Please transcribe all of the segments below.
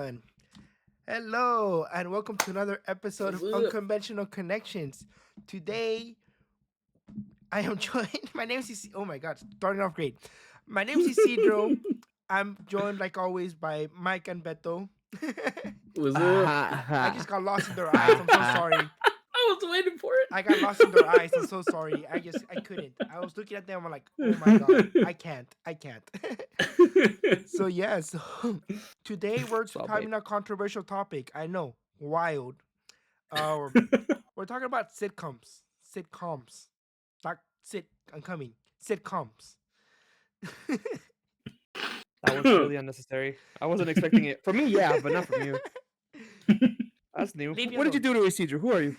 One. Hello, and welcome to another episode of What's up? Unconventional Connections. Today, I am joined. My name is Oh my God, starting off great. My name is Isidro. I'm joined, like always, by Mike and Beto. What's up? I just got lost in their eyes. I'm so sorry. I was waiting for it. I got lost in their eyes. I'm so sorry. I couldn't. I was looking at them. I'm like, oh my God, I can't. So yeah, so today we're Swell, having babe. a controversial topic. I know, wild. Uh, we're talking about sitcoms, not sit. I'm coming. Sitcoms. That was really unnecessary. I wasn't expecting it. From me, yeah, but not from you. That's new. Leave me What did you do to Isidro? Who are you?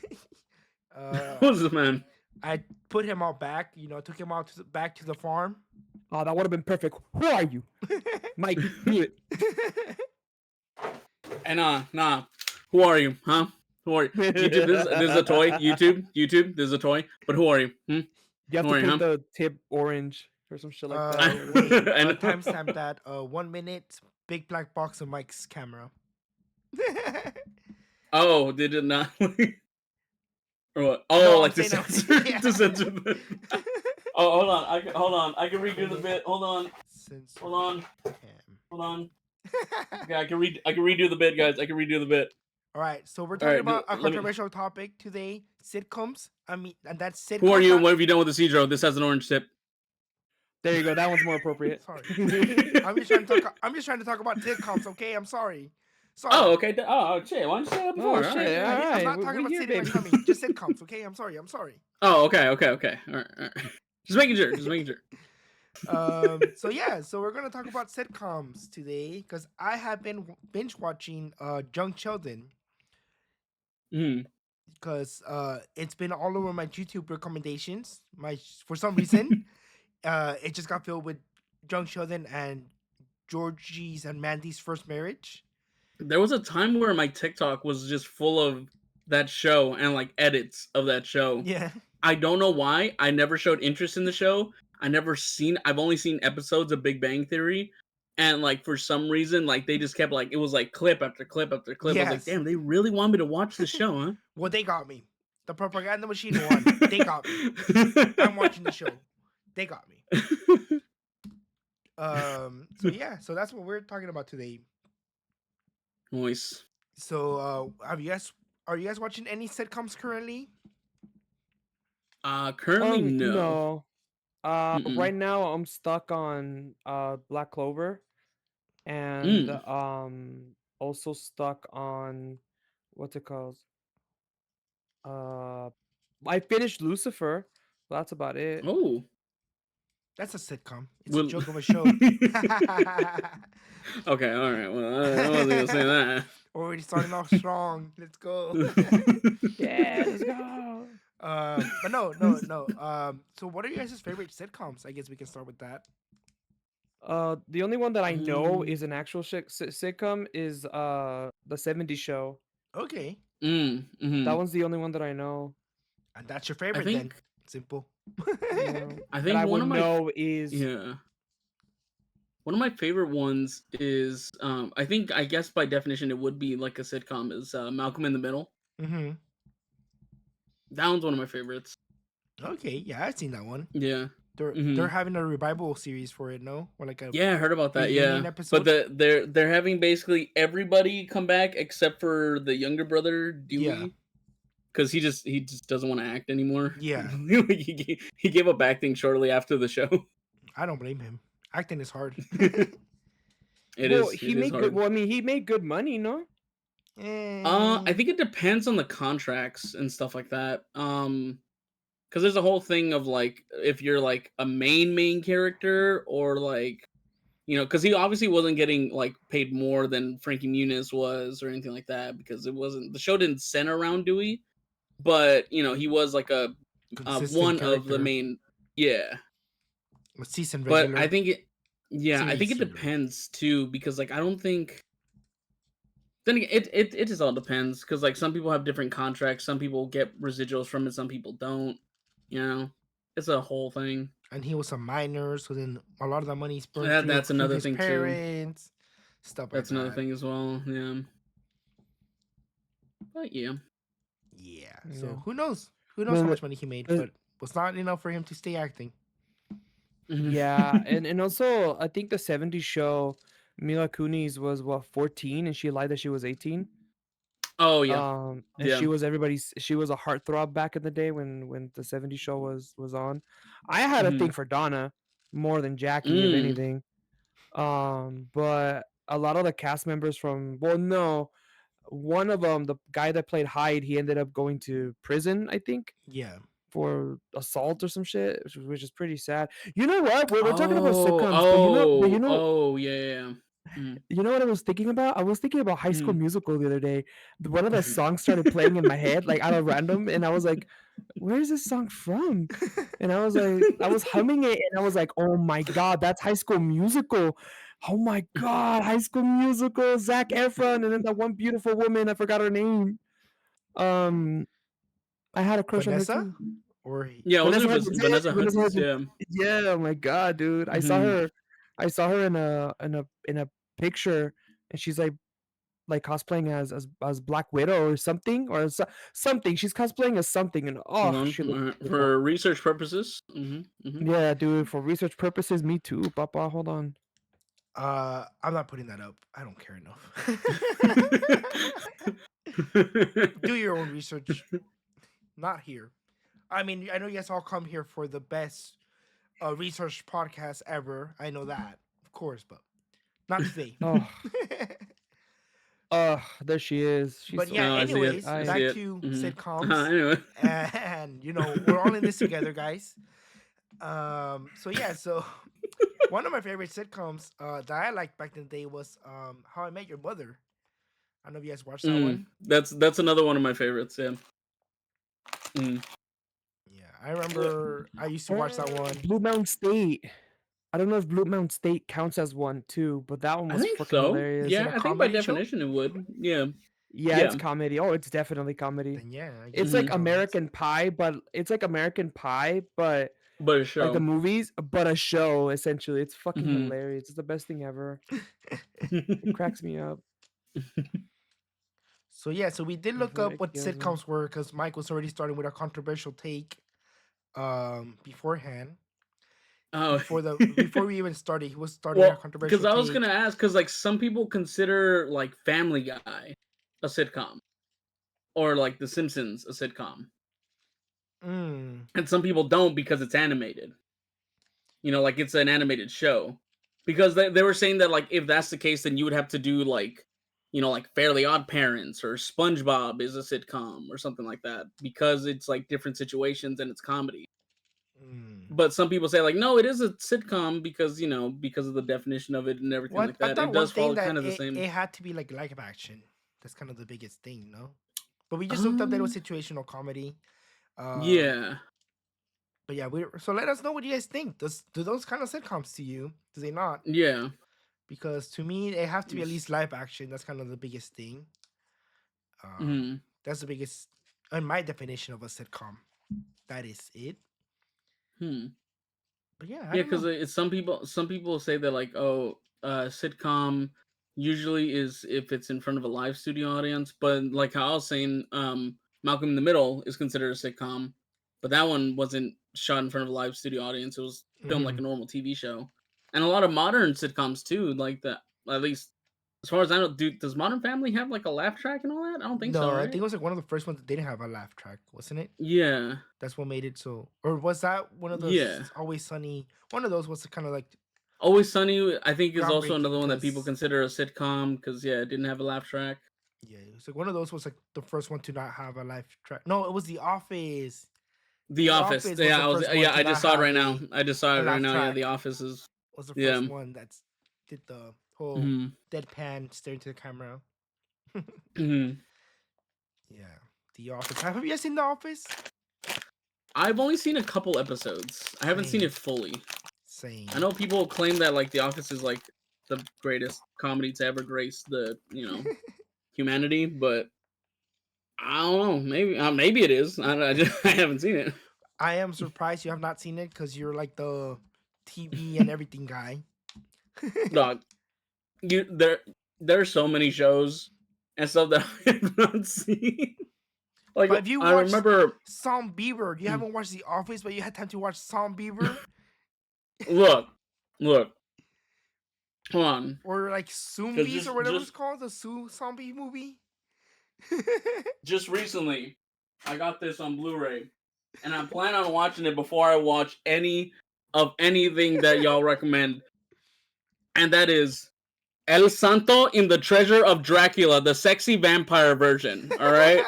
What's this, man? I put him out back. Took him out back to the farm. Oh, that would have been perfect. Who are you? Mike, mute it. And nah. Who are you? Huh? Who are you? YouTube, this is a toy. YouTube, this is a toy. But who are you? You have Who are to you, paint the tip orange or some shit like that. Wait, I know. timestamp that. 1 minute. Big black box of Mike's camera. Oh, they did not. Or what? Oh, No, like I'm to saying censor, yeah. to censor the... Oh, hold on. I can redo the bit. Hold on. Okay, I can redo the bit, guys. I can redo the bit. All right, so we're All talking right, about a let me- controversial topic today: sitcoms. And that's sitcoms. Who are you and what have you done with the Isidro? This has an orange tip. There you go. That one's more appropriate. Sorry, I'm just trying to talk about sitcoms. Okay, I'm sorry. Sorry. Oh, okay. Oh, shit. Why didn't you say that before? Oh, All shit. right. All I'm right. not talking we about here, sitting baby. coming. Just sitcoms. Okay, I'm sorry. Oh, okay. All right. Just making sure. So we're gonna talk about sitcoms today because I have been binge watching Young Sheldon Mm. because it's been all over my YouTube recommendations. For some reason, it just got filled with Young Sheldon and Georgie's and Mandy's first marriage. There was a time where my TikTok was just full of that show and like edits of that show. Yeah. I don't know why. I never showed interest in the show. I've only seen episodes of Big Bang Theory. And like for some reason, like they just kept like it was like clip after clip after clip. I was like, Yes. damn, they really want me to watch the show, huh? Well, they got me. The propaganda machine won. They got me. I'm watching the show. They got me. So that's what we're talking about today. Nice. So are you guys watching any sitcoms currently? Currently no. No. Mm-mm. Right now I'm stuck on Black Clover, and also stuck on what's it called? I finished Lucifer. But that's about it. Oh. That's a sitcom. It's Well- a joke of a show. Okay, all right. Well, I wasn't gonna say that. Already starting off strong. Let's go. Yeah, let's go. But no. So what are you guys' favorite sitcoms? I guess we can start with that. The only one that I know is an actual sitcom is the 70s Show. Okay. Mhm. That one's the only one that I know. And that's your favorite I then. think Simple. I That think I one would of my know is one of my favorite ones is I guess by definition it would be like a sitcom is Malcolm in the Middle. Mm-hmm. That one's one of my favorites. Okay, yeah, I've seen that one. Yeah. They're having a revival series for it, no? Or like a Yeah, I heard about that. reunion Yeah. episode? But they're having basically everybody come back except for the younger brother Dewey. Yeah. Cuz he just doesn't want to act anymore. Yeah. he gave up acting shortly after the show. I don't blame him. Acting is hard. It well, is. he it made is good. hard. Well, I mean, he made good money, no? I think it depends on the contracts and stuff like that. Because there's a whole thing of like if you're like a main character or like, because he obviously wasn't getting like paid more than Frankie Muniz was or anything like that because the show didn't center around Dewey, but he was like a consistent one character. of the main, yeah. A season But regular. I think it Series regular. depends too because like I don't think. Then again, it just all depends because like some people have different contracts, some people get residuals from it, some people don't. It's a whole thing. And he was a minor, so then a lot of the money's burnt That- through that's another his thing, too. parents. stuff like That's another that. thing as well. Yeah. But yeah. Yeah. Yeah. So who knows? Who knows how Then much money he made? the- But was not enough for him to stay acting. yeah, and also I think the '70s show, Mila Kunis was what 14, and she lied that she was 18. Oh yeah. And Yeah. she was a heartthrob back in the day when the '70s show was on. I had a thing for Donna more than Jackie, if anything. But a lot of the cast members from, well, no, one of them, the guy that played Hyde, he ended up going to prison, I think, Yeah. for assault or some shit, which is pretty sad. You know what? We're talking about Oh, sitcoms, but yeah. you know what I was thinking about? I was thinking about High School Mm. Musical the other day. One of the songs started playing in my head, like out of random, and I was like, "Where is this song from?" And I was like, I was humming it, and I was like, "Oh my god, that's High School Musical! Oh my god, High School Musical, Zac Efron, and then that one beautiful woman, I forgot her name. Um, I had a crush on her Vanessa? too. Or Yeah, wasn't Vanessa it Hudgens. Yeah, Vanessa Vanessa Hudgens? Hudgens. Yeah. Yeah, oh my god, dude. I saw her in a picture, and she's like cosplaying as Black Widow or something, or something. She's cosplaying as something, and Hold oh, she looks on. beautiful. For research purposes. Yeah, dude. For research purposes, me too, Papa. Hold on. I'm not putting that up. I don't care enough. Do your own research. Not here. I mean, I know you guys all come here for the best research podcast ever. I know that, of course, but not today. Oh, there she is. She's But so yeah, I see it. anyways, I see back it. to Mhm. sitcoms. Anyway. And we're all in this together, guys. So yeah, so one of my favorite sitcoms that I liked back in the day was How I Met Your Mother. I don't know if you guys watched that one. That's another one of my favorites. Yeah. Yeah, I remember I used to watch that one. Blue Mountain State. I don't know if Blue Mountain State counts as one too, but that one I was think freaking so. hilarious. Is it Yeah, a I think by comedy show? definition it would. Yeah. Yeah, Yeah. it's comedy. Oh, it's definitely comedy. Then yeah, I It's guess like it counts. American Pie, but it's like American Pie, but But a like show. the movies, but a show essentially. It's fucking Mhm. hilarious. It's the best thing ever. It cracks me up. So yeah, so we did look up what It kills me. sitcoms were because Mike was already starting with a controversial take beforehand. Oh, Before we even started, he was starting a well, controversial because I was take. gonna ask, because like some people consider like Family Guy a sitcom, or like The Simpsons a sitcom, Mm, and some people don't because it's animated. Like it's an animated show. Because they were saying that like if that's the case, then you would have to do like, like Fairly Odd Parents or SpongeBob is a sitcom or something like that because it's like different situations and it's comedy. mm. But some people say like, no, it is a sitcom because because of the definition of it and everything Well, like I that. thought It one does thing follow that kind of the same. it had to be like live action. That's kind of the biggest thing, no? But we just looked up that it was situational comedy. Yeah. But yeah, so let us know what you guys think. Do those kind of sitcoms to you? Do they not? Yeah. Because to me, they have to be at least live action. That's kind of the biggest thing. That's the biggest, in my definition of a sitcom. That is it. But yeah, I Yeah, don't know. because some people say that like, oh, sitcom usually is if it's in front of a live studio audience, but like how I was saying, Malcolm in the Middle is considered a sitcom, but that one wasn't shot in front of a live studio audience. It was filmed like a normal TV show, and a lot of modern sitcoms too, like that. At least as far as I know, does Modern Family have like a laugh track and all that? I don't think so, No, I right? think it was like one of the first ones that didn't have a laugh track, wasn't it? Yeah. That's what made it so. Or was that one of those Yeah. Always Sunny? One of those was kind of like Always Sunny, I think, is also groundbreaking another one that people 'cause- consider a sitcom because it didn't have a laugh track. Yeah, it was like one of those was like the first one to not have a laugh track. No, it was The Office. The Office. was Yeah, the first one to I just not saw it have right now. I just saw a it right laugh now. Yeah, track. The Office is. Was the Yeah. first one that did the whole deadpan staring to the camera. Mhm. Yeah, The Office. Have you guys seen The Office? I've only seen a couple episodes. I haven't seen Same. it fully. Same. I know people claim that like The Office is like the greatest comedy to ever grace the humanity, but I don't know. Maybe it is. I haven't seen it. I am surprised you have not seen it because you're like the TV and everything guy. Dog. there are so many shows and stuff that I have not seen. Like But if you I watch remember, Sam Bieber, you haven't watched The Office, but you had time to watch Sam Bieber look, hold on, or like because Zombies or whatever it's called, the zombie movie. just recently, I got this on Blu-ray, and I plan on watching it before I watch anything that y'all recommend, and that is El Santo in the Treasure of Dracula, the sexy vampire version. All right.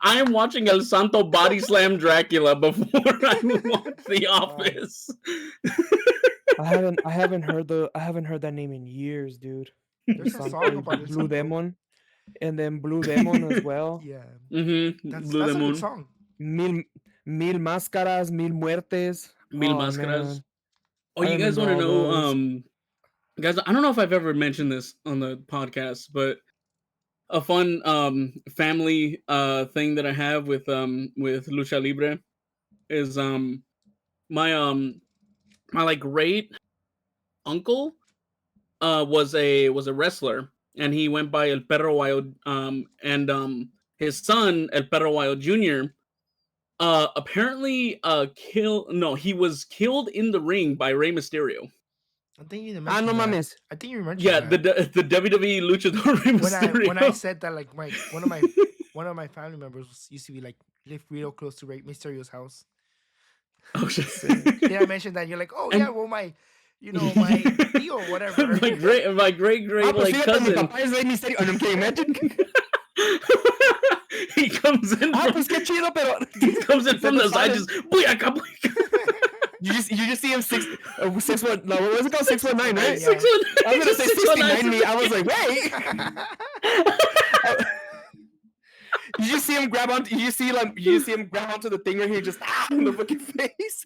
I am watching El Santo body slam Dracula before I watch The Office. I haven't heard that name in years, dude. There's a song about El Blue Santo. Demon, and then Blue Demon as well. Yeah. That's a good song. Mil máscaras, mil muertes. Mil Oh, máscaras. man. Oh, you guys want to know? Guys, I don't know if I've ever mentioned this on the podcast, but a fun family thing that I have with Lucha Libre is my like great uncle was a wrestler, and he went by El Perro Guayo, and his son El Perro Guayo Jr. Apparently he was killed in the ring by Rey Mysterio. I think you mentioned no that. mames. I think you mentioned Yeah, that. the WWE luchador Rey Mysterio. When I said that, like one of my family members used to be like live real close to Rey Mysterio's house. Oh shit! Did I mention that? You're like, oh yeah, well my tío or whatever. my great like cousin. I'm kidding, imagine. He comes in. Pues qué chido, pero he comes in from the side, just booyaka. You just see him 6'1". No, what was it called? 619, right? Yeah. 6'1". I was gonna say 69 me. I was like, wait. You just see him grab onto. You see him grab onto the thing right here, just in the fucking face.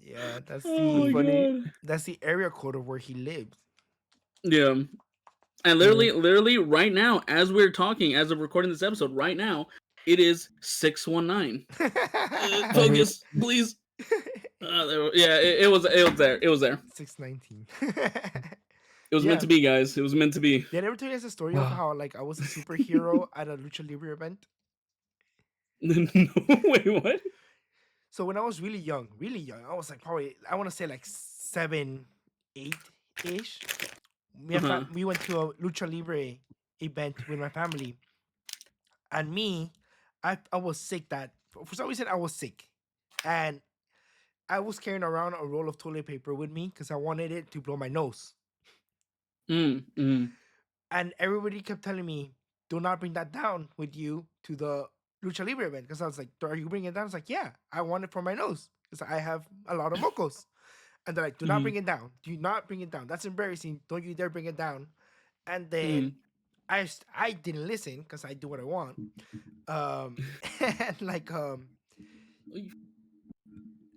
Yeah, that's funny. That's the area code of where he lived. Yeah, and literally right now, as we're talking, as of recording this episode, right now, it is 619. Focus, please. Yeah, it was there. It was there. 619. It was meant to be, guys. It was meant to be. Did I ever tell you guys a story of how like I was a superhero at a Lucha Libre event? No, wait, what? So when I was really young, I was like probably, I want to say like 7, 8-ish. We went to a Lucha Libre event with my family. And me, I was sick for some reason I was sick. And I was carrying around a roll of toilet paper with me because I wanted it to blow my nose. And everybody kept telling me, do not bring that down with you to the Lucha Libre event. Because I was like, are you bringing it down? I was like, yeah, I want it for my nose because I have a lot of mocos. And they're like, do not bring it down. Do not bring it down. That's embarrassing. Don't you dare bring it down. And then I didn't listen because I do what I want.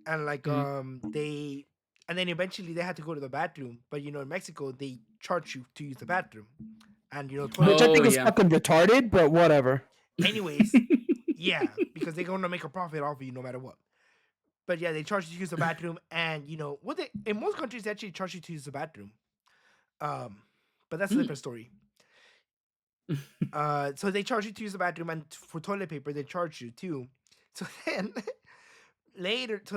And then eventually they had to go to the bathroom. But in Mexico they charge you to use the bathroom, and which I think is fucking retarded, but whatever. Anyways, yeah, because they're gonna make a profit off of you no matter what. But yeah, they charge you to use the bathroom, and in most countries they actually charge you to use the bathroom. But that's a different story. So they charge you to use the bathroom, and for toilet paper they charge you too. So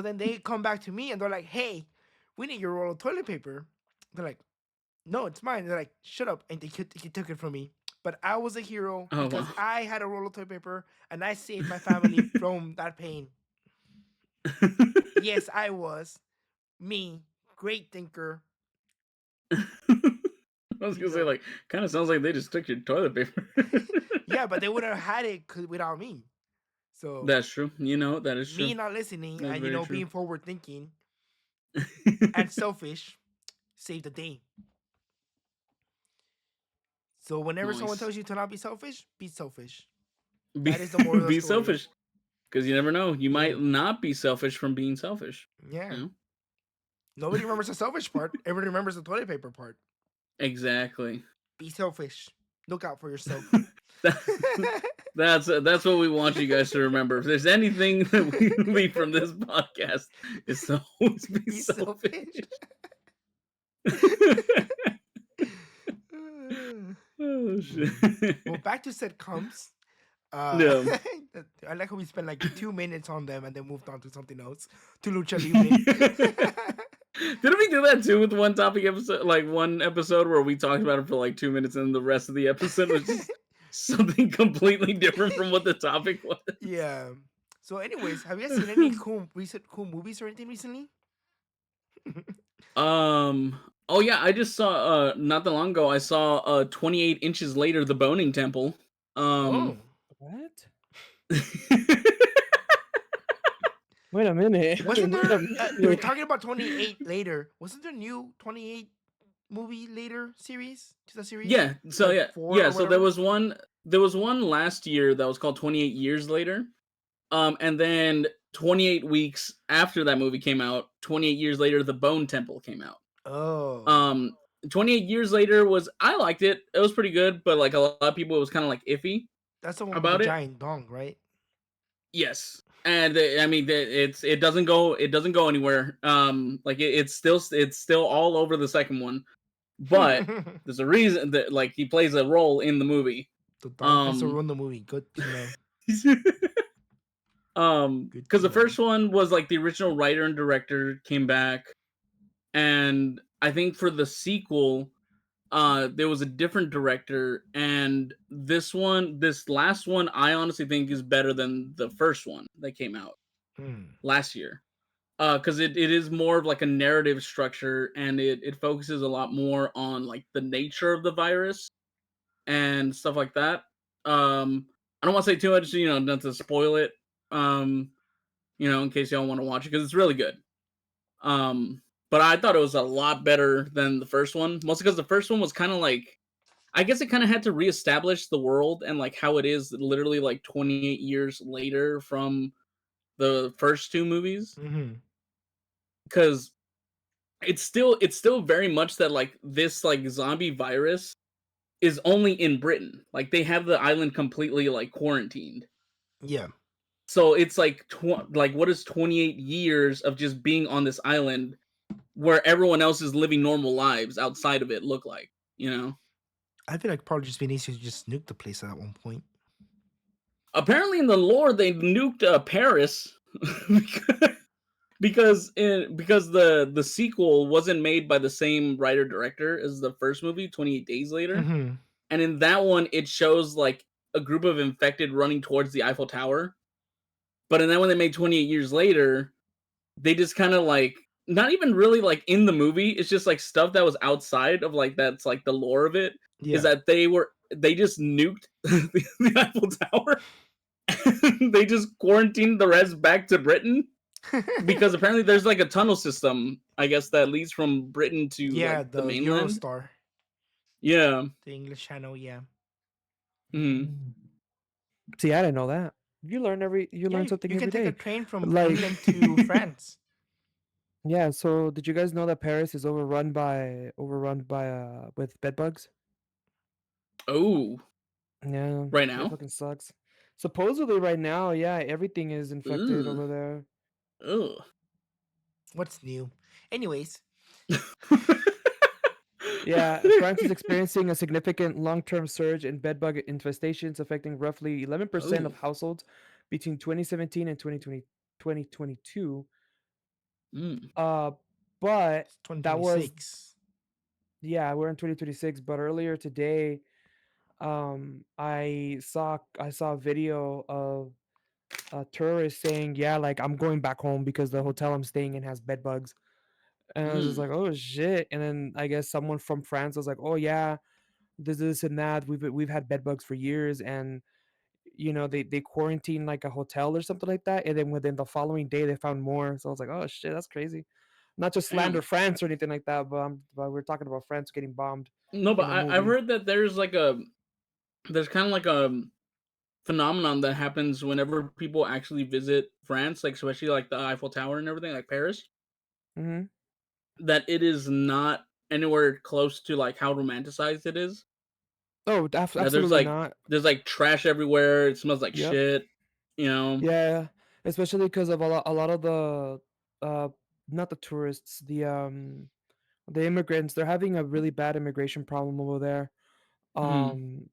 then they come back to me and they're like, hey, we need your roll of toilet paper. They're like, no, it's mine. They're like, shut up. And he took it from me. But I was a hero because I had a roll of toilet paper and I saved my family from that pain. Yes, I was. Me, great thinker. I was going to say, like, kind of sounds like they just took your toilet paper. Yeah, but they wouldn't have had it without me. So that's true. That is true. Me not listening That's and being forward thinking and selfish saved the day. So whenever someone tells you to not be selfish, be selfish. That is the moral of the be story. selfish. Because you never know. You might not be selfish from being selfish. Yeah. Nobody remembers the selfish part. Everybody remembers the toilet paper part. Exactly. Be selfish. Look out for yourself. That's what we want you guys to remember. If there's anything that we leave from this podcast, it's to always be selfish. Oh shit. Well, back to sitcoms. Yeah. I like how we spent like 2 minutes on them and then moved on to something else. To Lucha Libre. Didn't we do that too with one topic episode, like one episode where we talked about it for like 2 minutes and the rest of the episode was just something completely different from what the topic was? Yeah. So, anyways, have you guys seen any cool movies or anything recently? Oh yeah, I just saw not that long ago I saw 28 inches later The Boning Temple. Oh, What? Wait a minute. wasn't Wait a there? You were minute. talking about 28 later. Wasn't there a new 28 movie later series? To the series? Yeah, so Like yeah. 4 Yeah, or so there whatever? was one last year that was called 28 years later. And then 28 weeks after that movie came out, 28 years later The Bone Temple came out. Oh, Um 28 years later was I liked it. It was pretty good, but like a lot of people it was kind of like iffy that's the one with the about it. giant dong, right? Yes. And I mean it doesn't go anywhere. Like it's still all over the second one. But The there's a reason that like he plays a role in the movie. dog has to run the movie. Good to know. Good Because to the know. first one was like the original writer and director came back, and I think for the sequel, there was a different director, and this last one, I honestly think is better than the first one that came out Hmm. last year. Because it is more of like a narrative structure, and it focuses a lot more on like the nature of the virus and stuff like that. I don't want to say too much, not to spoil it. Um, in case y'all want to watch it, because it's really good. But I thought it was a lot better than the first one, mostly because the first one was kind of like, I guess it kind of had to reestablish the world and like how it is literally like 28 years later from the first two movies, Mm-hmm. because it's still very much that like this like zombie virus is only in Britain. Like they have the island completely like quarantined. Yeah. So it's like like what is 28 years of just being on this island where everyone else is living normal lives outside of it look like, you know? I feel like probably just been easier to just nuke the place at one point. Apparently in the lore they nuked Paris because the sequel wasn't made by the same writer director as the first movie 28 days later. Mm-hmm. And in that one it shows like a group of infected running towards the Eiffel Tower. But in that one they made 28 years later, they just kind of like not even really like in the movie. It's just like stuff that was outside of like that's like the lore of it is Yeah. that they just nuked the Eiffel Tower. They just quarantined the rest back to Britain because apparently there's like a tunnel system, I guess, that leads from Britain to Yeah, like the the mainland. Eurostar, Yeah. the English channel. Yeah. Mm. See, I didn't know that. You Yeah, learn something you can every take a day. train from Like, England to France. yeah. So, did you guys know that Paris is overrun by with bed bugs? Oh, Yeah, right it now. fucking sucks. Supposedly, right now, yeah, everything is infected Ooh. over there. Ugh. What's new? Anyways, Yeah, France is experiencing a significant long-term surge in bedbug infestations, affecting roughly 11% Oh. of households between 2017 and 2022. Mm. Uh, but it's that was 2026. yeah, we're in 2026. But earlier today, I saw a video of a tourist saying, "Yeah, like I'm going back home because the hotel I'm staying in has bed bugs." And I was just Mm. like, "Oh shit!" And then I guess someone from France was like, "Oh yeah, this and that. We've had bed bugs for years, and they quarantine like a hotel or something like that, and then within the following day they found more." So I was like, "Oh shit, that's crazy." Not to slander Damn. France or anything like that, but we're talking about France getting bombed No, but in a I've movie. heard that there's kind of like a phenomenon that happens whenever people actually visit France, like especially like the Eiffel Tower and everything, like Paris, Hmm. that it is not anywhere close to like how romanticized it is. Oh, That absolutely not. there's like trash everywhere. It smells like Yep. shit. You know. Yeah, especially because of a lot of the uh not the tourists, The immigrants, they're having a really bad immigration problem over there. Mm.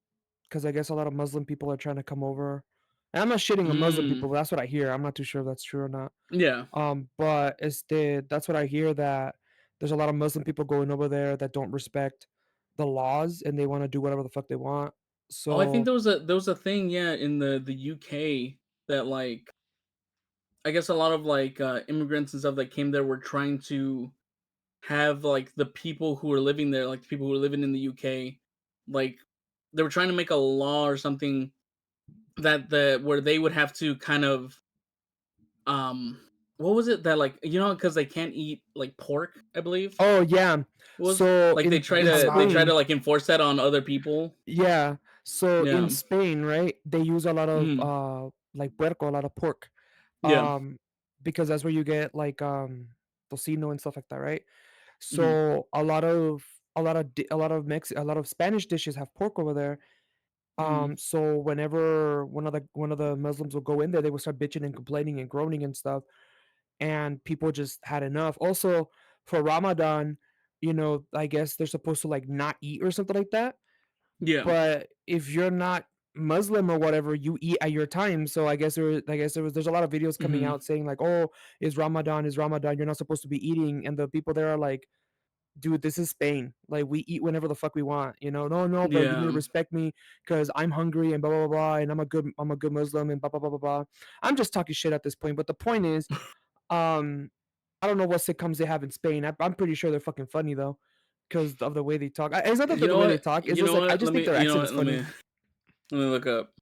Because I guess a lot of Muslim people are trying to come over. And I'm not shitting on Muslim Mm. people, but that's what I hear. I'm not too sure if that's true or not. Yeah. But that's what I hear, that there's a lot of Muslim people going over there that don't respect the laws and they want to do whatever the fuck they want. Oh, I think So there was a thing, yeah, in the UK that like I guess a lot of like immigrants and stuff that came there were trying to have like the people who were living there, like the people who were living in the UK, like they were trying to make a law or something that where they would have to kind of um what was it that like because they can't eat like pork, I believe oh yeah. was So like in they try Halal. to Spain, like enforce that on other people. yeah. So Yeah. in Spain, right, they use a lot of Hmm. like puerco, a lot of pork. Yeah. Um because that's where you get like tocino and stuff like that, right? Hmm. So a lot of Spanish dishes have pork over there. Hmm. So whenever one of the Muslims would go in there, they would start bitching and complaining and groaning and stuff, and people just had enough. Also, for Ramadan, I guess they're supposed to like not eat or something like that. Yeah. But if you're not Muslim or whatever, you eat at your time. So there's a lot of videos coming Hmm. out saying like, oh, is Ramadan, you're not supposed to be eating, and the people there are like, dude, this is Spain. Like, we eat whenever the fuck we want. No, no, but you need to Yeah. respect me because I'm hungry and blah blah blah, blah, and I'm a good Muslim and blah blah blah blah blah. I'm just talking shit at this point, but the point is, um, I don't know what sitcoms they have in Spain. I'm pretty sure they're fucking funny though, because of the way they talk. It's not that You the know way they what? talk. It's You just know like I what? just think their You know accent is what? funny. Let me look up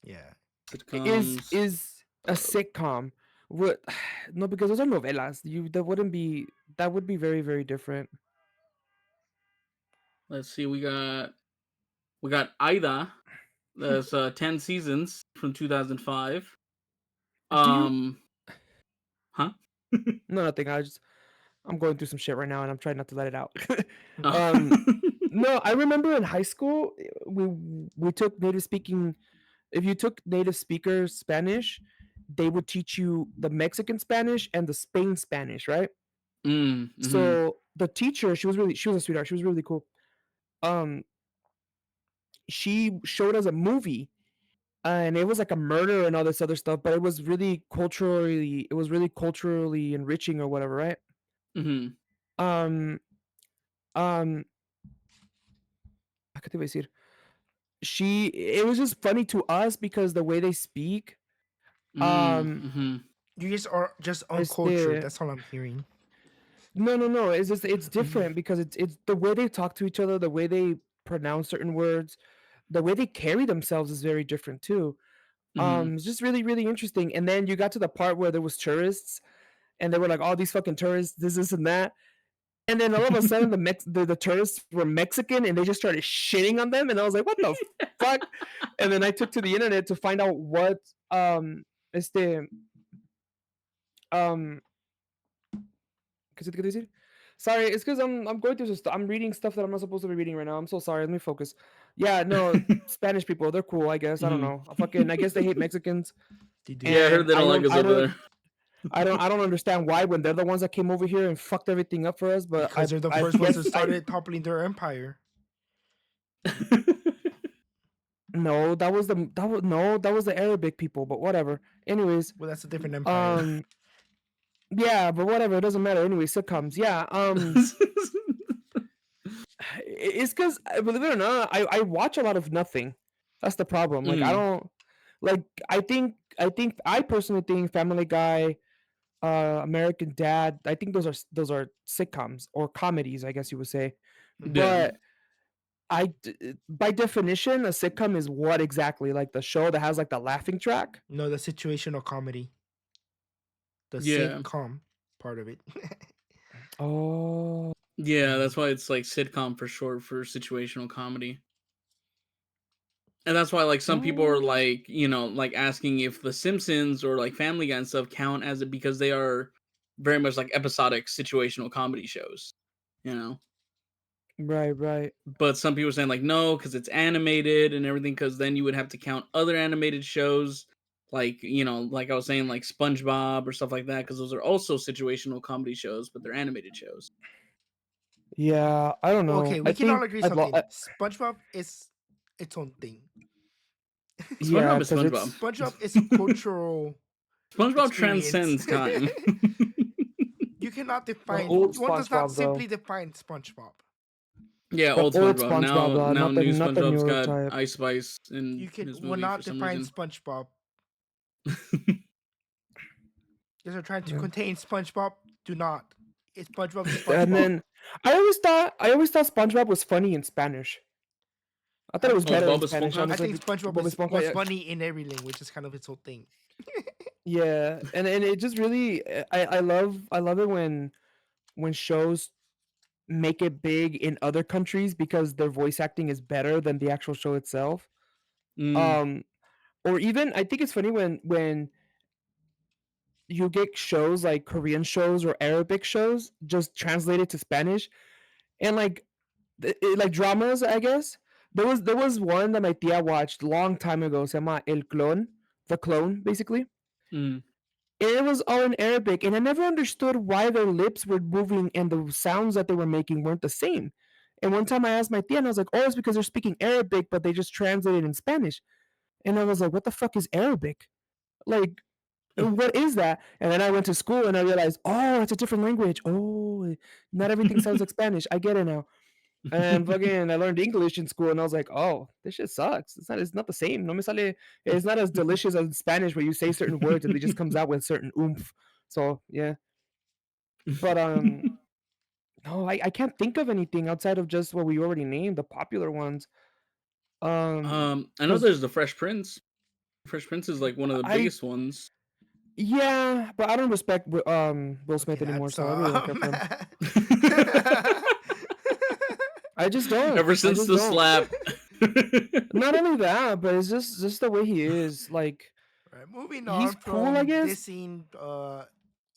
Yeah. sitcoms. Is a sitcom? What? No, because those are novelas. That would be very very different. Let's see. We got Aida. That's 10 seasons from 2005. Do you? Um, huh? No, nothing. I'm going through some shit right now, and I'm trying not to let it out. Oh. um, no, I remember in high school we we took native speaking. If you took native speaker Spanish, they would teach you the Mexican Spanish and the Spain Spanish, right? Mm-hmm. So the teacher, she was a sweetheart. She was really cool. Um, she showed us a movie, and it was like a murder and all this other stuff, but it was really culturally enriching or whatever, right? Mm-hmm. Um, um, ¿qué te iba a decir? It was just funny to us because the way they speak, um, Mm-hmm. You guys are just uncultured. este, That's all I'm hearing. no, it's just it's different because it's the way they talk to each other, the way they pronounce certain words, the way they carry themselves is very different too. Mm-hmm. It's just really, really interesting. And then you got to the part where there was tourists, and they were like, "All these fucking tourists, this and that." And then all of a sudden, the tourists were Mexican, and they just started shitting on them. And I was like, "What the fuck?" And then I took to the internet to find out what este um ¿qué se te quiere decir? Sorry, it's because I'm going through some stuff. I'm reading stuff that I'm not supposed to be reading right now. I'm so sorry. Let me focus. Yeah, no, Spanish people, they're cool. I guess I don't Mm-hmm. know. I guess they hate Mexicans, They do. Yeah, I heard and they don't like us over there. I don't understand why when they're the ones that came over here and fucked everything up for us. But Because they're the I first ones that guess I started toppling their empire. no, that was the Arabic people. But whatever. Anyways, Well, that's a different empire. um, yeah, but whatever. It doesn't matter. Anyway, sitcoms. Yeah. It's because believe it or not, I watch a lot of nothing. That's the problem. Like I Mm. don't like. I personally think Family Guy, American Dad. I think those are sitcoms or comedies. I guess you would say, Yeah. but by definition, a sitcom is what exactly? Like the show that has like the laughing track. No, the situational comedy. The Yeah. sitcom part of it. Oh, Yeah, that's why it's like sitcom for short for situational comedy. And that's why like some people are oh, like, like asking if The Simpsons or like Family Guy and stuff count as it because they are very much like episodic situational comedy shows, you know. right. But some people are saying like no because it's animated and everything because then you would have to count other animated shows like like I was saying like SpongeBob or stuff like that because those are also situational comedy shows but they're animated shows. Yeah, I don't know. Okay, I we can all think agree I'd something. SpongeBob is its own thing. yeah, SpongeBob is because SpongeBob. it's SpongeBob is a cultural SpongeBob experience. transcends time. You cannot but define. old One does not SpongeBob though. simply define SpongeBob. Yeah, But old old SpongeBob. SpongeBob, Now new not the SpongeBob's newer got type. Ice Spice in You can his will movie for not some define reason. SpongeBob. Because they're trying to Yeah. contain SpongeBob. Do not. SpongeBob is And SpongeBob. then I always thought SpongeBob was funny in Spanish. I thought I it was Oh, better in Bob Spanish, Esponja. I honestly. think SpongeBob Bob Esponja, was yeah. funny in every language. It's kind of its whole thing. Yeah, and it just really I love it when shows make it big in other countries because their voice acting is better than the actual show itself. Mm, Um, or even I think it's funny when you get shows like Korean shows or Arabic shows just translated to Spanish and like like dramas, I guess. There was one that my tia watched long time ago, se llama El Clon, the clone, basically. mm. It was all in Arabic, and I never understood why their lips were moving and the sounds that they were making weren't the same. And one time I asked my tia, and I was like, "Oh, it's because they're speaking Arabic, but they just translated in Spanish." And I was like, "What the fuck is Arabic? Like, what is that?" And then I went to school and I realized, "Oh, it's a different language. Oh, not everything sounds like Spanish. I get it now." And fucking, I learned English in school, and I was like, "Oh, this shit sucks. It's not the same. No me sale. It's not as delicious as Spanish, where you say certain words and it just comes out with certain oomph." So yeah, but no, I can't think of anything outside of just what we already named, the popular ones. I know Because there's the Fresh Prince. Fresh Prince is like one of the I biggest ones. yeah, but I don't respect Will Okay, Smith anymore, that's so I really don't care for him. I just don't. Ever I since just the don't. slap. Not only that, but it's just the way he is. Like Right, moving he's on cool, I from guess. this scene.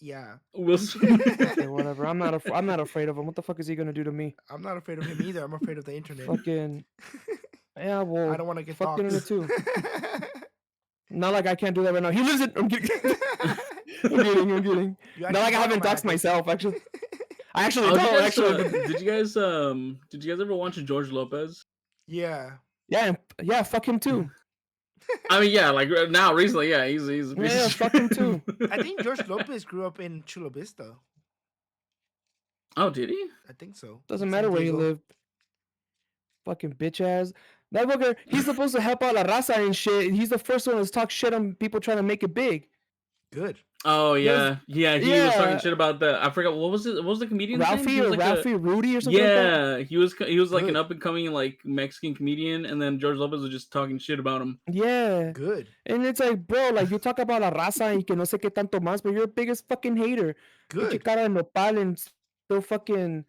Yeah. Wilson. Okay, whatever. I'm not afraid of him. What the fuck is he gonna do to me? I'm not afraid of him either. I'm afraid of the internet. Fucking yeah. I Well, don't want to get fuck the internet doxxed. too. Not like I can't do that right now. He lives in. I'm kidding. I'm kidding. I'm kidding. You Not actually like I don't haven't know my doxed address. myself. Actually, I actually Oh, don't. Actually, did you guys ever watch George Lopez? Yeah. yeah. Fuck him too. I mean, yeah, like now recently, yeah, he's a piece Yeah, of fuck him too. I think George Lopez grew up in Chula Vista. Oh, did he? I think so. Doesn't In matter San where he Diego. lived. Fucking bitch ass. That fucker, he's supposed to help out La Raza and shit. He's the first one to talk shit on people trying to make it big. Good. Oh Yes. yeah. He was talking Yeah. shit about the. I forgot what was it. What was the comedian's name? Ralphie He was or like Ralphie Rudy or something like that. yeah. He was like an Good. up and coming like Mexican comedian, and then George Lopez was just talking shit about him. Yeah. Good. And it's like, bro, like you talk about La Raza y que no sé qué tanto más, but you're the biggest fucking hater. Pinche Good. cara de nopal and still fucking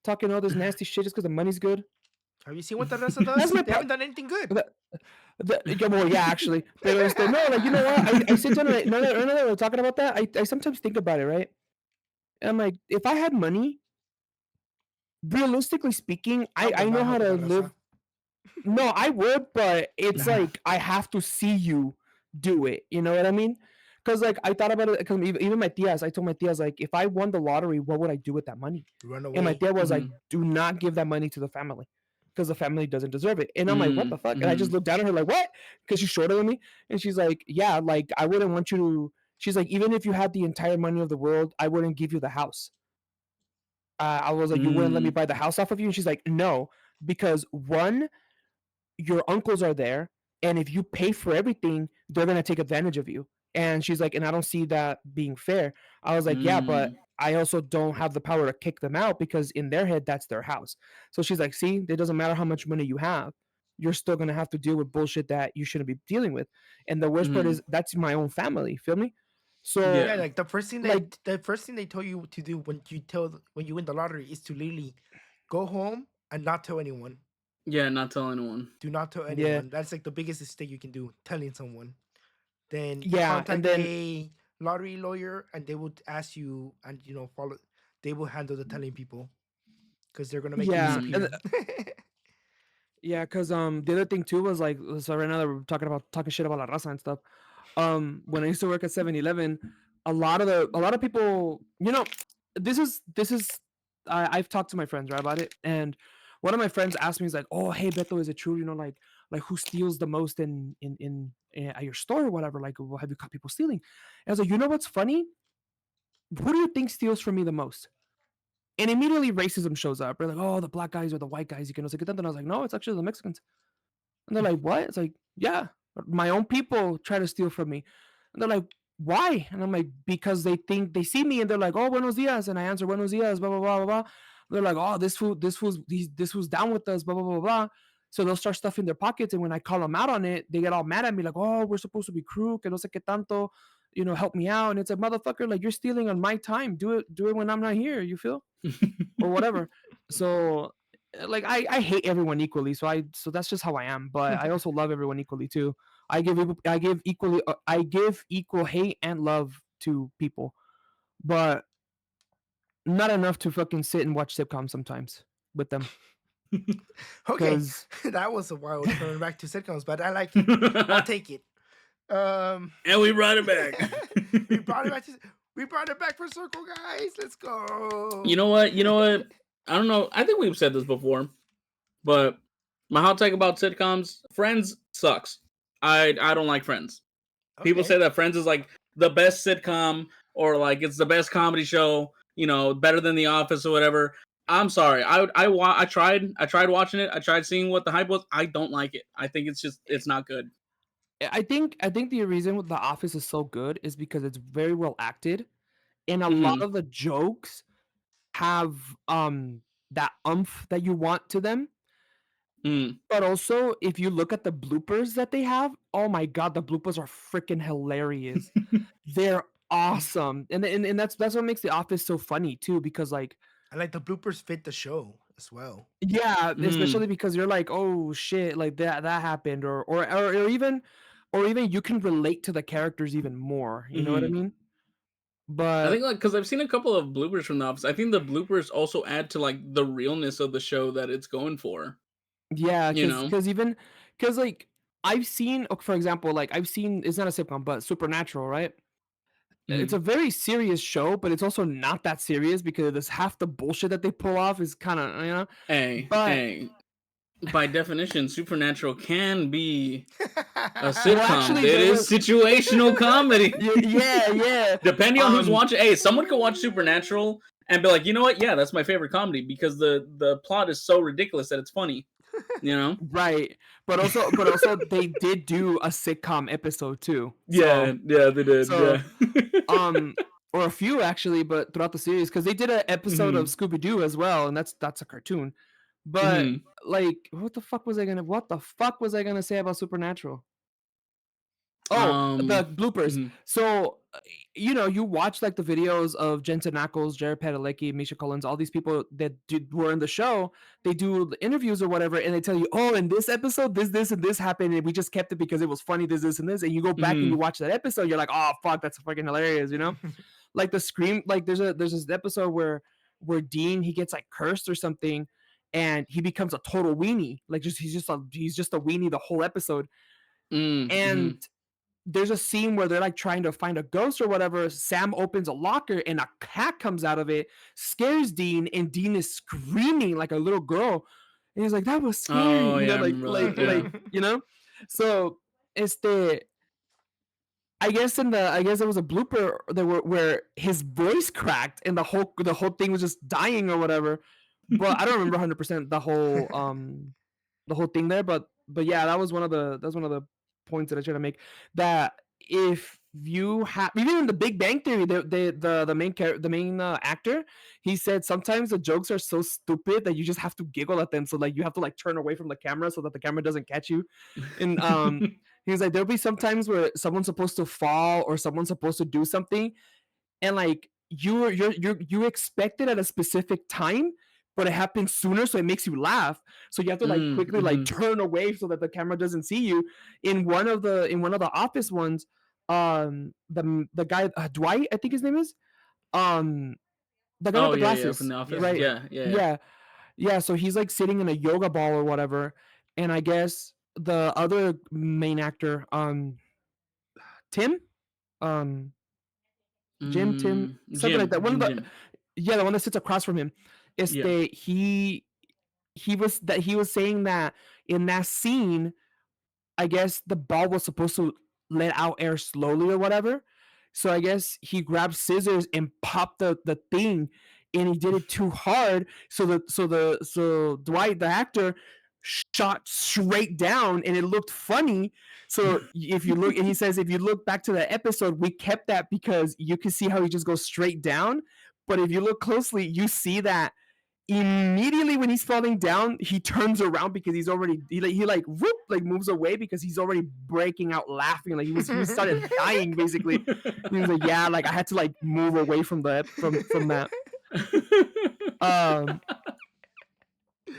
talking all this nasty shit just because the money's good. Have you seen what the rest of That's does? my They haven't done anything good. well, yeah, actually. Pero no, like, you know what? I sit down and now that we're talking about that, I sometimes think about it, right? And I'm like, if I had money, realistically speaking, I I would know not how help to with La live. Raza. No, I would, but it's Yeah. like I have to see you do it. You know what I mean? Because like I thought about it. Because even my tias, I told my tias like, if I won the lottery, what would I do with that money? Run And my away. tia was like, Mhm. do not give that money to the family because the family doesn't deserve it. And I'm like, what the fuck? And I just Mhm. looked down at her like, what? Because she's shorter than me, and she's like, yeah, like I wouldn't want you to. She's like, even if you had the entire money of the world, I wouldn't give you the house. I was like, you wouldn't let me Mm. buy the house off of you? And she's like, no, because one, your uncles are there, and if you pay for everything, they're gonna take advantage of you. And she's like, and I don't see that being fair. I was like, yeah, but Mm. I also don't have the power to kick them out because in their head, that's their house. So she's like, see, it doesn't matter how much money you have, you're still gonna have to deal with bullshit that you shouldn't be dealing with. And the worst part Mhm. is that's my own family. Feel me? Yeah, So Yeah. like the first thing like they told you to do when you win the lottery is to literally go home and not tell anyone. Yeah. Not tell anyone. Do not tell yeah, anyone. That's like the biggest mistake you can do, telling someone. Then yeah, and contact then a lottery lawyer and they would ask you and follow. They will handle the telling people because they're gonna make you yeah, Mhm. and disappear. yeah, because the other thing too was like, so right now that we're talking shit about La Raza and stuff. When I used to work at 7-Eleven, a lot of people, this is I've talked to my friends, right, about it, and one of my friends asked me, he's like, "Oh, hey, Beto, is it true? Like who steals the most at your store or whatever? Like, have you caught people stealing?" And I was like, "You know what's funny? Who do you think steals from me the most?" And immediately racism shows up. They're like, "Oh, the black guys or the white guys." You can also get that. And I was like, "No, it's actually the Mexicans." And they're like, "What?" It's like, "Yeah, my own people try to steal from me." And they're like, "Why?" And I'm like, "Because they think they see me and they're like, 'Oh, buenos dias,' and I answer, 'Buenos dias,' blah blah blah blah blah." They're like, "Oh, this fool's down with us," blah blah blah blah. So they'll start stuffing their pockets, and when I call them out on it, they get all mad at me, like, "Oh, we're supposed to be crew, que no sé qué tanto, help me out." And it's like, motherfucker, like you're stealing on my time. Do it when I'm not here. You feel or whatever. So like I hate everyone equally, so that's just how I am. But I also love everyone equally too. I give equal hate and love to people, but not enough to fucking sit and watch sitcoms sometimes with them. Okay, Because that was a wild turn back to sitcoms, but I like it. I'll take it. And we brought it back. we brought it back for circle, guys. Let's go. You know what? I don't know. I think we've said this before, but my hot take about sitcoms: Friends sucks. I don't like Friends. People say that Friends is like the best sitcom or like it's the best comedy show, better than The Office or whatever. I'm sorry. I tried watching it. I tried seeing what the hype was. I don't like it. I think it's not good. I think the reason The Office is so good is because it's very well acted, and a Mm-hmm. lot of the jokes have that umph that you want to them. Mm. But also, if you look at the bloopers that they have, oh my god, the bloopers are freaking hilarious. They're awesome, and that's what makes The Office so funny too, because like, I like the bloopers fit the show as well. yeah, especially because you're like, oh shit, like that happened, or even you can relate to the characters even more. You know what I mean? I But think because I've seen a couple of bloopers from The Office. I think the bloopers also add to like the realness of the show that it's going for. yeah, You know? because like I've seen, for example, like I've seen, it's not a sitcom, but Supernatural, right? It's a very serious show, but it's also not that serious because there's half the bullshit that they pull off is kind of, But Hey, by definition, Supernatural can be a well, sitcom. actually, It is situational comedy. yeah. Depending on who's watching. Hey, someone could watch Supernatural and be like, you know what? Yeah, that's my favorite comedy because the plot is so ridiculous that it's funny. Right. But also they did do a sitcom episode too. Yeah, they did. So, yeah. or a few actually, but throughout the series, because they did an episode of Scooby Doo as well, and that's a cartoon. But like, what the fuck was I gonna say about Supernatural? Oh, the bloopers. So, you watch like the videos of Jensen Ackles, Jared Padalecki, Misha Collins, all these people that were in the show. They do the interviews or whatever, and they tell you, "Oh, in this episode, this, and this happened, and we just kept it because it was funny. This, and this." And you go back and you watch that episode, you're like, "Oh, fuck, that's fucking hilarious," Like the Scream. Like there's this episode where Dean, he gets like cursed or something, and he becomes a total weenie. Like he's just a weenie the whole episode, and there's a scene where they're like trying to find a ghost or whatever. Sam opens a locker and a cat comes out of it, scares Dean, and Dean is screaming like a little girl. And he's like, "That was scary," Oh, yeah, So it's I guess there was a blooper where his voice cracked and the whole thing was just dying or whatever. But I don't remember 100% the whole thing there. But yeah, that was one of the points that I try to make, that if you have, even in the Big Bang Theory, the main actor, he said sometimes the jokes are so stupid that you just have to giggle at them, so like you have to like turn away from the camera so that the camera doesn't catch you. And he was like, there'll be some times where someone's supposed to fall or someone's supposed to do something, and like you expect it at a specific time, but it happens sooner, so it makes you laugh. So you have to like quickly like turn away so that the camera doesn't see you. In one of the Office ones, the guy, Dwight, I think his name is, the guy with the glasses, from The Office. right? Yeah. So he's like sitting in a yoga ball or whatever, and I guess the other main actor, Tim, Tim, something like that. The one that sits across from him. he was saying that in that scene, I guess the ball was supposed to let out air slowly or whatever. So I guess he grabbed scissors and popped the thing, and he did it too hard. So Dwight, the actor, shot straight down, and it looked funny. So if you look, and he says, if you look back to the episode, we kept that because you can see how he just goes straight down. But if you look closely, you see that immediately when he's falling down, he turns around because he's already he like whoop, like moves away because he's already breaking out laughing, like he started dying basically. He was like, yeah, like I had to like move away from that.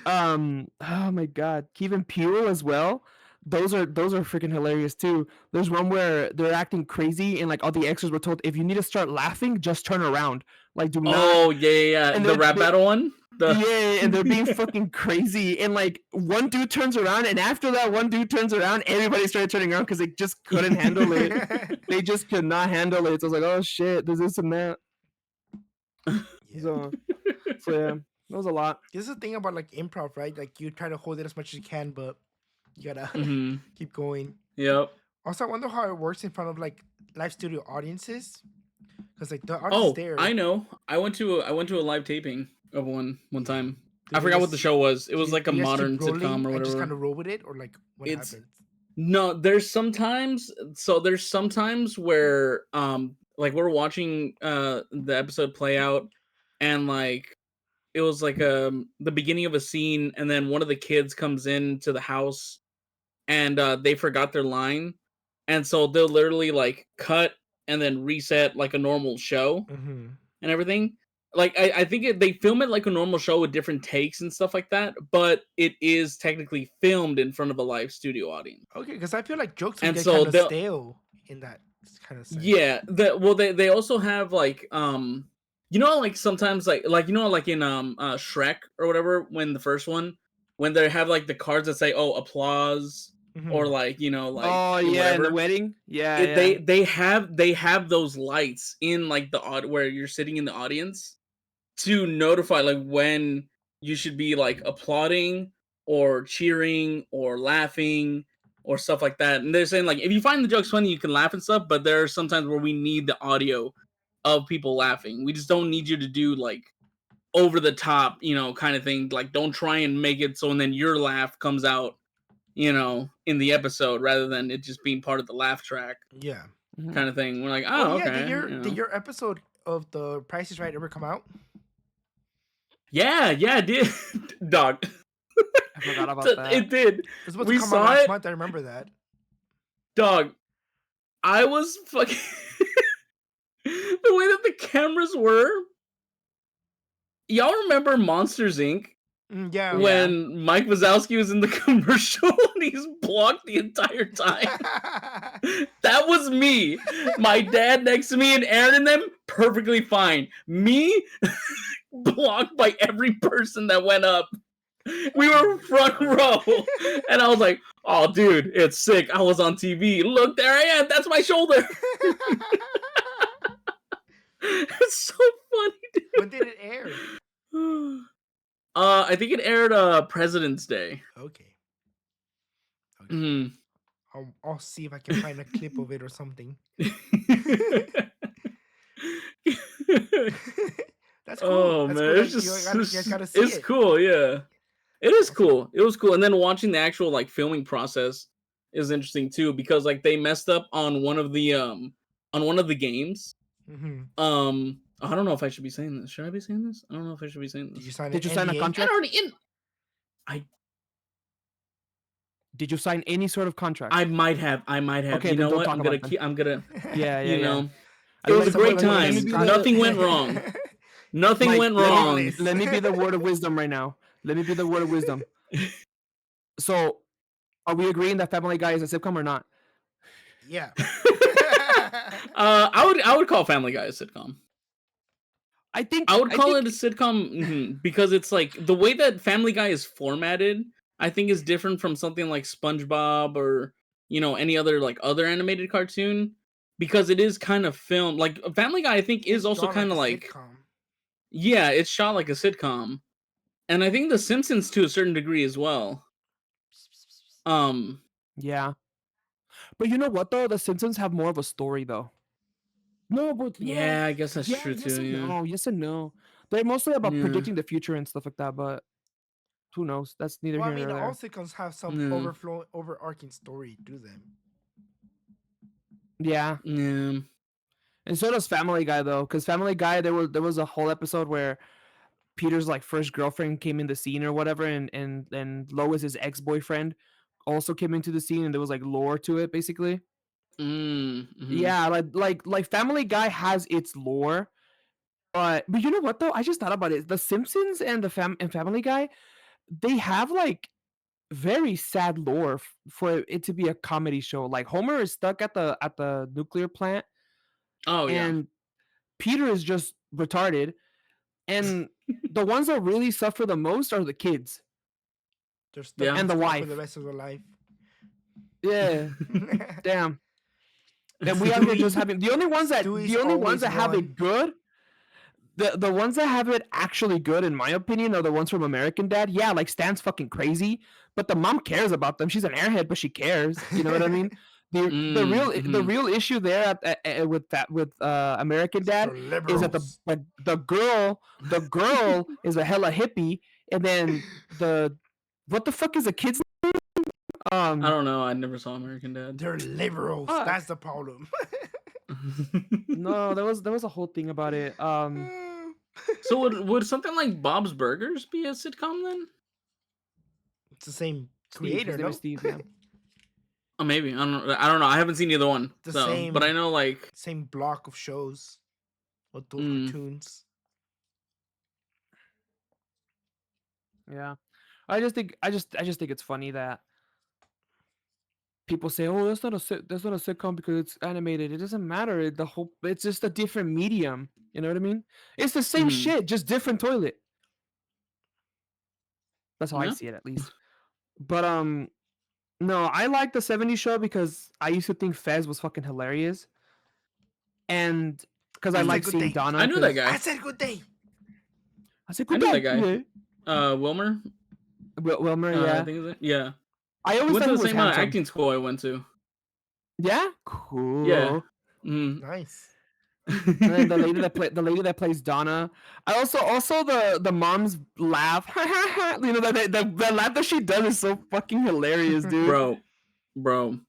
Oh my god, Kevin Peele as well. Those are freaking hilarious too. There's one where they're acting crazy and like all the extras were told, if you need to start laughing, just turn around. Like do not. Oh yeah. And the rap battle one. Yeah, and they're being fucking crazy. And like one dude turns around, and after that one dude turns around, everybody started turning around because they just couldn't handle it. They just could not handle it. So I was like, oh shit, there's this and that. So yeah, that was a lot. This is the thing about like improv, right? Like you try to hold it as much as you can, but you gotta keep going. Yep. Also, I wonder how it works in front of like live studio audiences, because like the audience there. I know. I went to a live taping of one time. I forgot what the show was. It was like a modern sitcom or whatever. Just kind of roll with it, or like what happens? No, there's sometimes where like we're watching the episode play out, and like it was like the beginning of a scene, and then one of the kids comes into the house, and they forgot their line, and so they'll literally like cut and then reset like a normal show and everything. Like I think they film it like a normal show with different takes and stuff like that, but it is technically filmed in front of a live studio audience. Okay, because I feel like jokes would get kind of stale in that kind of sense. Yeah, they also have like you know, like sometimes like you know, like in Shrek or whatever, when the first one, when they have like the cards that say applause or like, you know, like in the wedding, they have those lights in like the where you're sitting in the audience to notify like when you should be like applauding or cheering or laughing or stuff like that. And they're saying like, if you find the jokes funny, you can laugh and stuff, but there are sometimes where we need the audio of people laughing. We just don't need you to do like over the top, you know, kind of thing. Like, don't try and make it so and then your laugh comes out, you know, in the episode rather than it just being part of the laugh track. Yeah. Kind of thing. We're like, oh, okay. Did your episode of The Price is Right ever come out? Yeah, it did. Dog. I forgot about that. It did. It was supposed to come out last month. I remember that. Dog. I was fucking... the way that the cameras were... Y'all remember Monsters, Inc.? Yeah. When Mike Wazowski was in the commercial and he's blocked the entire time. That was me. My dad next to me and Aaron and them, perfectly fine. Me, blocked by every person that went up. We were front row. And I was like, oh, dude, it's sick. I was on TV. Look, there I am. That's my shoulder. It's so funny, dude. When did it air? I think it aired President's Day. Okay. I'll see if I can find a clip of it or something. That's cool. Oh, that's man, cool. it's just You guys gotta see it. Cool, yeah. It is cool. It was cool, and then watching the actual like filming process is interesting too, because like they messed up on one of the games. I don't know if I should be saying this. Should I be saying this? I don't know if I should be saying this. Did you sign a contract? Did you sign any sort of contract? I might have. Okay, you know what? I'm gonna. Yeah. You know, it was a great time. Nothing went wrong. Nothing went wrong. Let me be the word of wisdom right now. So, are we agreeing that Family Guy is a sitcom or not? Yeah. I would call Family Guy a sitcom. I would call it a sitcom because it's like the way that Family Guy is formatted, I think is different from something like SpongeBob or, you know, any other like other animated cartoon, because it is kind of filmed like Family Guy. I think is also kind of like sitcom. Yeah, it's shot like a sitcom, And I think The Simpsons to a certain degree as well. Yeah. But you know what though? The Simpsons have more of a story though. No, but Yeah, I guess that's yeah, true yes too. and Yeah. no, yes and no. They're mostly about Yeah. predicting the future and stuff like that, but who knows? That's neither Well, I here mean, nor all there. sitcoms have some Yeah. overarching story to them. Yeah. Yeah. And so does Family Guy though, because Family Guy there was a whole episode where Peter's like first girlfriend came in the scene or whatever, and Lois's ex-boyfriend also came into the scene, and there was like lore to it basically. Mm-hmm. Yeah, like Family Guy has its lore, but you know what though? I just thought about it. The Simpsons and the Family Guy, they have like very sad lore for it to be a comedy show. Like Homer is stuck at the nuclear plant, Oh yeah. and Peter is just retarded, and the ones that really suffer the most are the kids. They're stuck And the for wife. the rest of their life. Yeah, damn. And we have here just having the only ones that have it good. The ones that have it actually good, in my opinion, are the ones from American Dad. Yeah, like Stan's fucking crazy, but the mom cares about them. She's an airhead, but she cares. You know what I mean? The real issue there with American Dad is that the girl is a hella hippie, and then what the fuck is the kid's name? I don't know. I never saw American Dad. They're liberals. That's the problem. No, there was a whole thing about it. So would something like Bob's Burgers be a sitcom then? It's the same Steve, creator, his name no? is Steve, yeah. Oh, maybe. I don't know. I haven't seen either one. The so, same, but I know like same block of shows, adult cartoons. Yeah, I just think it's funny that people say, "Oh, that's not a sitcom because it's animated." It doesn't matter. It's just a different medium. You know what I mean? It's the same shit, just different toilet. That's how I see it, at least. But no, I like the '70s show because I used to think Fez was fucking hilarious, and because I like seeing Donna. I knew that guy. I said good day. I knew that guy. Wilmer. Wilmer, yeah. I think is it? Yeah. I always went thought to the he was same handsome. acting school I went to. Yeah, cool. Yeah. Nice. And the lady that plays Donna. I also the mom's laugh. You know the laugh that she does is so fucking hilarious, dude. Bro.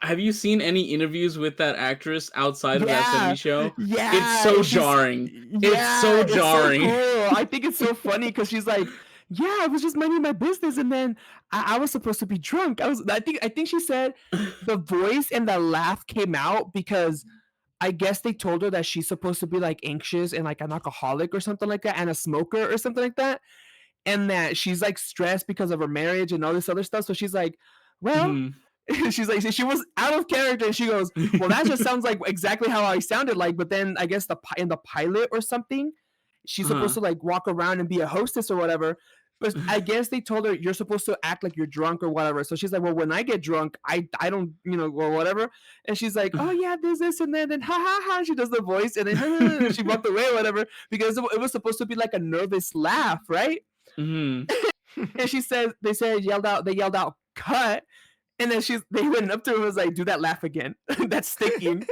Have you seen any interviews with that actress outside of that 70s show? Yeah, it's so jarring. It's so jarring. It's so cool. I think it's so funny because she's like, yeah, I was just minding my business, and then I was supposed to be drunk. I think she said the voice and the laugh came out because I guess they told her that she's supposed to be like anxious and like an alcoholic or something like that, and a smoker or something like that, and that she's like stressed because of her marriage and all this other stuff. So she's like, well. She's like, she was out of character, and she goes, well, that just sounds like exactly how I sounded like, but then I guess in the pilot or something, she's supposed to like walk around and be a hostess or whatever, but I guess they told her you're supposed to act like you're drunk or whatever. So she's like, well, when I get drunk, I don't, or whatever. And she's like, oh yeah, there's this and then ha ha ha, she does the voice, and then she walked away or whatever, because it was supposed to be like a nervous laugh, right? And they yelled out cut. And then they went up to her and was like, do that laugh again. That's sticking.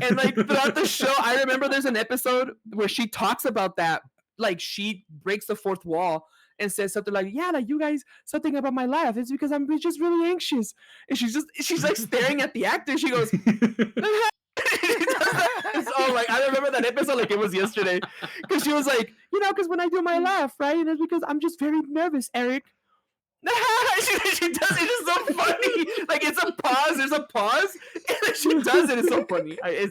And like throughout the show, I remember there's an episode where she talks about that. Like she breaks the fourth wall and says something like, yeah, like you guys, something about my laugh. It's because I'm just really anxious. And she's like staring at the actor. She goes, oh, like I remember that episode like it was yesterday. Because she was like, because when I do my laugh, right? And it's because I'm just very nervous, Eric. she does it. It's so funny. Like it's a pause. There's a pause, and then she does it. It's so funny. I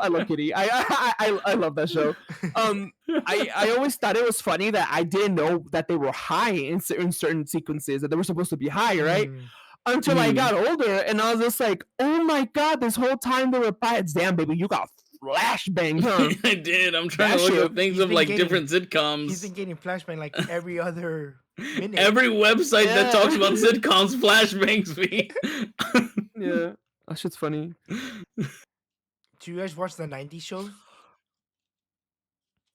love Kitty. I love that show. I always thought it was funny that I didn't know that they were high in certain sequences, that they were supposed to be high, right? Until I got older, and I was just like, oh my god, this whole time they were bites. Damn, baby, you got flashbang, huh? I did. I'm trying to look at things of like different sitcoms. He's been getting flashbang like every other minute. Every website that talks about sitcoms flashbangs me. Yeah, that shit's funny. Do you guys watch the 90s shows?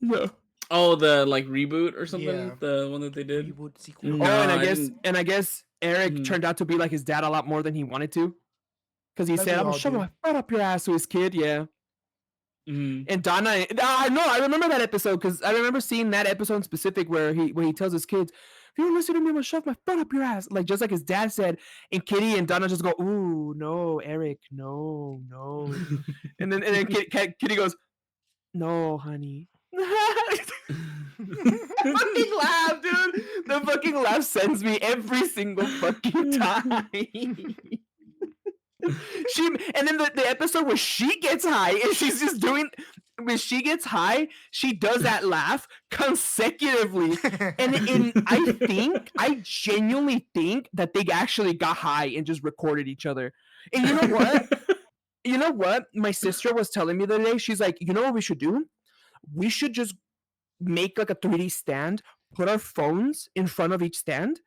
No. Oh, the like reboot or something. Yeah. The one that they did. Reboot sequel. No, Oh, and I I guess didn't- and I guess Eric Mhm. turned out to be like his dad a lot more than he wanted to, because he Like said, we "I'm gonna all shove do. my butt up your ass" to his kid. Yeah. Mhm. And Donna, I know, I remember that episode because I remember seeing that episode in specific where he tells his kids, "If you don't listen to me, I'm gonna shove my butt up your ass," like just like his dad said. And Kitty and Donna just go, "Ooh, no, Eric, no, no," and then Kitty goes, "No, honey." Fucking laugh, dude. The fucking laugh sends me every single fucking time. And then the episode where she gets high and she's just doing, when she gets high, she does that laugh consecutively. And I genuinely think that they actually got high and just recorded each other. And you know what? You know what? My sister was telling me the other day, she's like, you know what we should do? We should just make like a 3D stand, put our phones in front of each stand,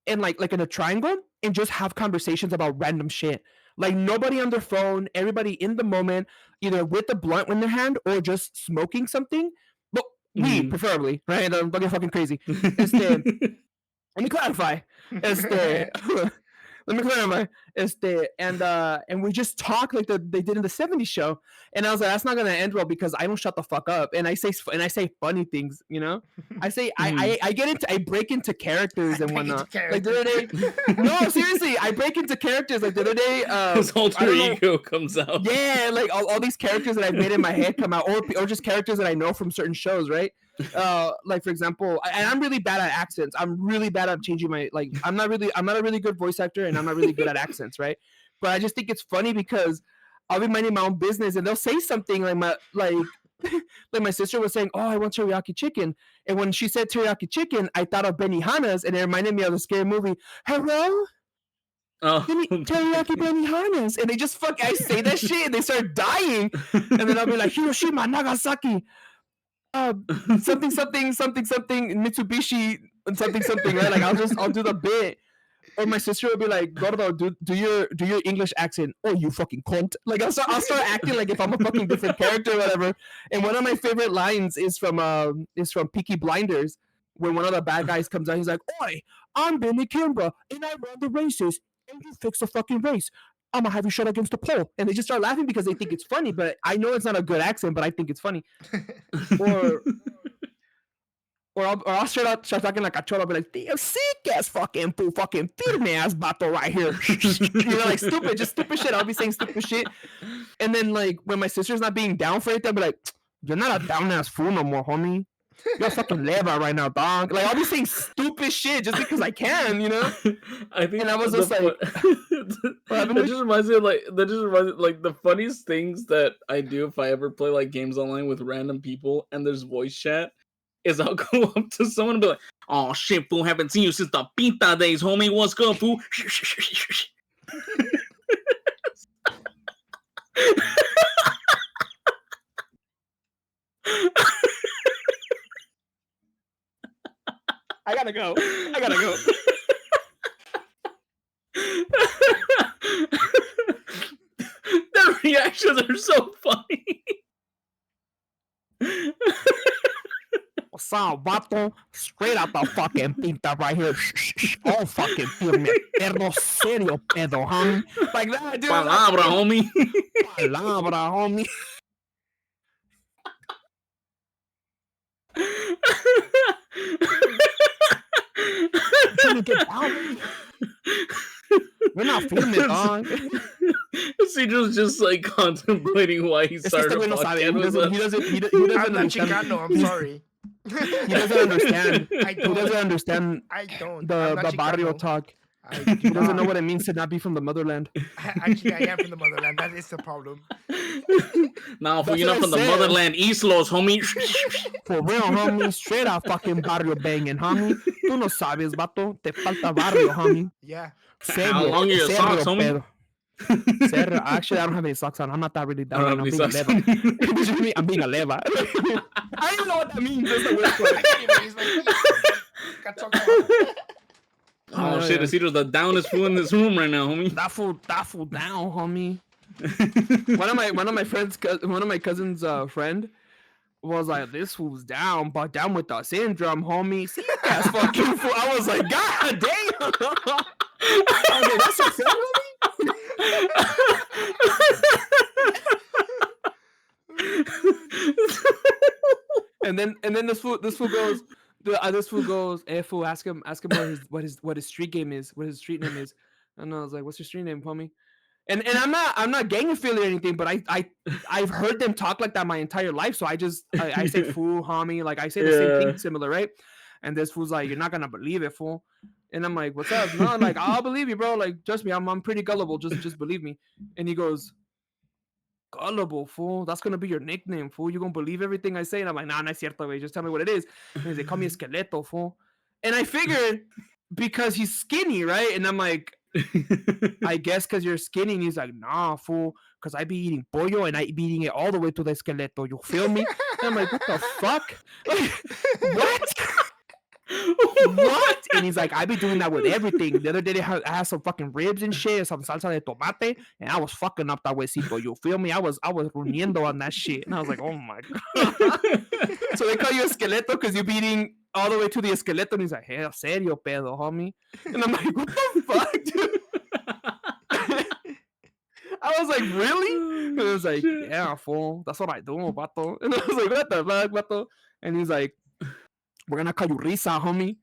and like in a triangle, and just have conversations about random shit. Like nobody on their phone, everybody in the moment, either with a blunt in their hand or just smoking something. But weed, Mhm. preferably, right? Don't get fucking crazy. Let me clarify. Let me clarify. And we just talk like they did in the '70s show. And I was like, that's not gonna end well because I don't shut the fuck up. And I say funny things, you know. I break into characters and whatnot. Like the other day, no, seriously, I break into characters. Like the other day, His alter ego comes out. Yeah, like all these characters that I've made in my head come out, or just characters that I know from certain shows, right? Like for example, and I'm really bad at accents. I'm really bad at changing my I'm not a really good voice actor, and I'm not really good at accents, right? But I just think it's funny because I'll be minding my own business, and they'll say something like my sister was saying, "Oh, I want teriyaki chicken," and when she said teriyaki chicken, I thought of Benihana's, and it reminded me of the scary movie. Hello. Oh, Teriyaki Benihana's, and they just I say that shit, and they start dying, and then I'll be like Hiroshima, Nagasaki, something Mitsubishi, and something, right? Like I'll do the bit, or my sister will be like, Gordo, do your English accent. Oh, you fucking cunt! Like I'll start acting like if I'm a fucking different character or whatever. And one of my favorite lines is from Peaky Blinders, when one of the bad guys comes out. He's like, "Oi, I'm Benny Kimber, and I run the races, and you fix the fucking race. I'm gonna have you shot against the pole." And they just start laughing because they think it's funny, but I know it's not a good accent, but I think it's funny. Or I'll start talking like a cholo, be like, "Damn sick ass fucking fool, fucking firme ass bato right here." You know, like stupid shit. I'll be saying stupid shit. And then like when my sister's not being down for it, they'll be like, "You're not a down ass fool no more, homie. You're fucking leva right now, dog." Like I'll be saying stupid shit just because I can, you know? I think And I was just like, that just reminds me of like the funniest things that I do if I ever play like games online with random people and there's voice chat is I'll go up to someone and be like, "Oh shit, fool, haven't seen you since the Pinta days, homie. What's good, fool?" I gotta go. Their reactions are so funny. What's up, vato? Straight out the fucking pinta right here. All fucking firme. Perro serio, pedo, homie. Like that, dude. Palabra, homie. Palabra, homie. Trying to get down. We're not filming, dog. Isidro's just like contemplating why he started a podcast. He doesn't I'm not understand. Chicano. I'm sorry. He doesn't understand. I He doesn't don't. understand I don't. I'm the not barrio Chicano. talk. I He do doesn't know not. what it means to not be from the motherland. Actually, I am from the motherland. That is the problem. Now, if That's you're what not I from the said. motherland, Islos, homie. For real, homie. Straight out fucking barrio banging, homie. Tú no sabes, vato. Te falta barrio, homie. Yeah. Serio, How long are your socks, homie? pedo. Serio. Actually, I don't have any socks on. I'm not that really I down. don't have I'm any being a socks. leva. What do you mean? I'm being a leva. I don't even know what that means. That's the weird part. Anyways, got talked about. Oh yeah, shit, yeah. Isidro's the downest fool in this room right now, homie. That fool down, homie. One of my friends, one of my cousin's friend, was like, this fool's down, but down with the syndrome, homie. See, that's fucking fool. I was like, God damn. I was like, that's your friend, homie? And then this fool goes, hey fool, ask him what his street game is, what his street name is. And I was like, what's your street name, homie? And I'm not gang affiliate or anything, but I've heard them talk like that my entire life. So I say fool, homie, like I say the same thing similar, right? And this fool's like, you're not gonna believe it, fool. And I'm like, what's up? No, I'm like, I'll believe you, bro. Like, trust me, I'm pretty gullible. Just believe me. And he goes, gullible, fool. That's gonna be your nickname, fool. You gonna believe everything I say? And I'm like, nah, no es cierto, güey. Just tell me what it is. And he's like, call me Esqueleto, fool. And I figured because he's skinny, right? And I'm like, I guess because you're skinny. And he's like, nah, fool, because I be eating pollo and I be eating it all the way to the esqueleto. You feel me? And I'm like, what the fuck? Like, what? What? And he's like, I be doing that with everything. The other day I had some fucking ribs and shit, some salsa de tomate, and I was fucking up that huesito. You feel me? I was rumiendo on that shit. And I was like, oh my God. So they call you esqueleto because you're beating all the way to the esqueleto. And he's like, hey, serio pedo, homie. And I'm like, what the fuck, dude? I was like, really? And I was like, yeah, fool. That's what I do, vato. And I was like, what the fuck, vato? And he's like, we're gonna call you Risa, homie.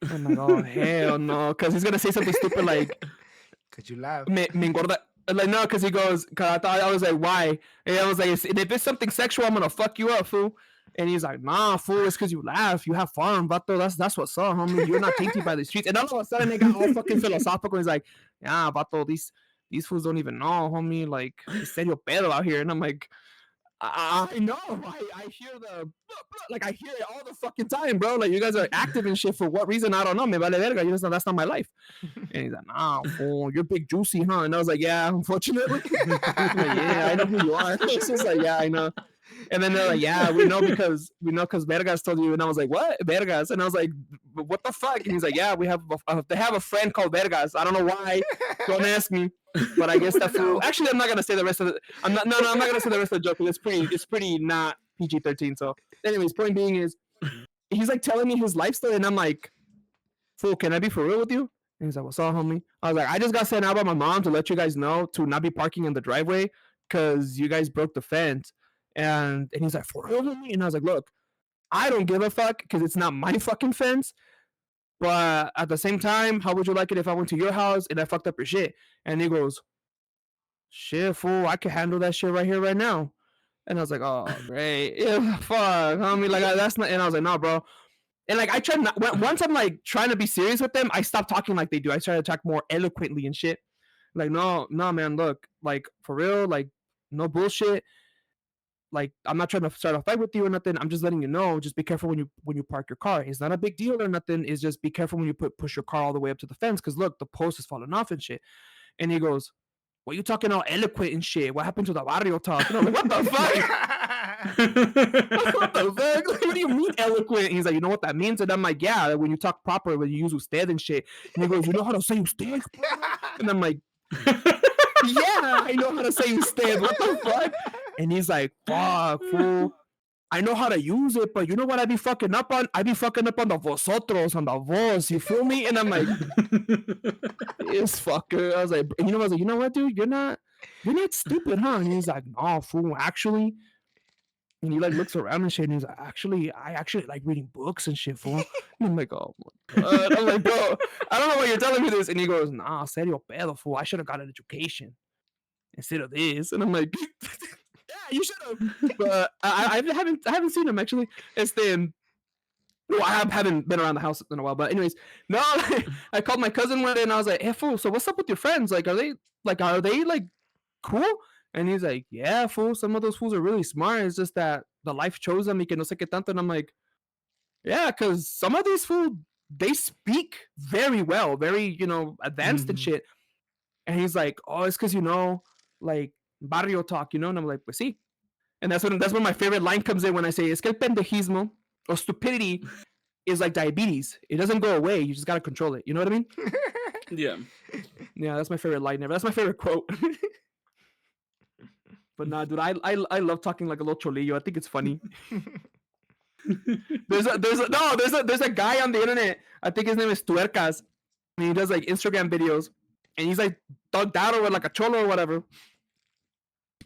I'm like, oh hell no, because he's gonna say something stupid like, could you laugh? Me engorda. Like, no, because he goes, because I thought, I was like, why? And I was like, if it's something sexual, I'm gonna fuck you up, fool. And he's like, nah, fool, it's because you laugh, you have fun, vato. That's what's up, homie. You're not tainted by the streets. And all of a sudden, they got all fucking philosophical. He's like, yeah, vato, these fools don't even know, homie. Like, it's serio pedo out here. And I'm like, I know. I hear I hear it all the fucking time, bro. Like, you guys are active and shit for what reason? I don't know. Me vale verga. You just know that's not my life. And he's like, nah, fool, you're big juicy, huh? And I was like, yeah, unfortunately. Like, yeah, I know who you are. It's just like, yeah, I know. And then they're like, yeah, we know because Vergas told you. And I was like, what? Vergas? And I was like, what the fuck? And he's like, yeah, they have a friend called Vergas. I don't know why. Don't ask me. But I guess that fool. Actually, I'm not gonna say the rest of it. I'm not gonna say the rest of the joke because it's pretty not PG-13. So, anyways, point being is, he's like telling me his life story, and I'm like, fool, can I be for real with you? And he's like, what's up, homie? I was like, I just got sent out by my mom to let you guys know to not be parking in the driveway because you guys broke the fence. And he's like, for real, homie? And I was like, look, I don't give a fuck because it's not my fucking fence. But at the same time, how would you like it if I went to your house and I fucked up your shit? And he goes, shit, fool, I can handle that shit right here, right now. And I was like, oh, great. Yeah, fuck, homie. Like, that's not. And I was like, no, bro. And like, I try not. Once I'm like trying to be serious with them, I stop talking like they do. I try to talk more eloquently and shit. Like, no, man, look, like, for real, like, no bullshit. Like, I'm not trying to start a fight with you or nothing. I'm just letting you know. Just be careful when you park your car. It's not a big deal or nothing. It's just be careful when you push your car all the way up to the fence. Because look, the post is falling off and shit. And he goes, "What you talking all eloquent and shit? What happened to the barrio talk?" And I'm like, "What the fuck? What the fuck? Like, what do you mean eloquent?" And he's like, "You know what that means?" And I'm like, "Yeah, when you talk proper, when you use usted and shit." And he goes, "You know how to say usted?" And I'm like, "Yeah, I know how to say usted. What the fuck?" And he's like, fuck, fool. I know how to use it, but you know what I be fucking up on? I be fucking up on the vosotros, on the vos, you feel me? And I'm like, this fucker. I was like, you know what, dude? You're not stupid, huh? And he's like, no, fool, actually. And he like looks around and shit, and he's like, I actually like reading books and shit, fool. And I'm like, oh my God. I'm like, bro, I don't know why you're telling me this. And he goes, nah, serio pedo, fool. I should have got an education instead of this. And I'm like, yeah, you should have. But I haven't seen him actually. Well, I haven't been around the house in a while. But anyways, no, I called my cousin one day and I was like, hey, fool, so what's up with your friends? Like, are they like cool? And he's like, yeah, fool, some of those fools are really smart. It's just that the life chose them y que no sé qué tanto. And I'm like, yeah, because some of these fools, they speak very well, very, advanced and shit. And he's like, oh, it's because, like, barrio talk, and I'm like, pues sí. And that's when my favorite line comes in when I say, es que el pendejismo or stupidity is like diabetes. It doesn't go away. You just got to control it. You know what I mean? Yeah. Yeah, that's my favorite line ever. That's my favorite quote. But nah, dude, I love talking like a little cholillo. I think it's funny. There's a guy on the internet. I think his name is Tuercas. And he does like Instagram videos, and he's like thugged out or like a cholo or whatever.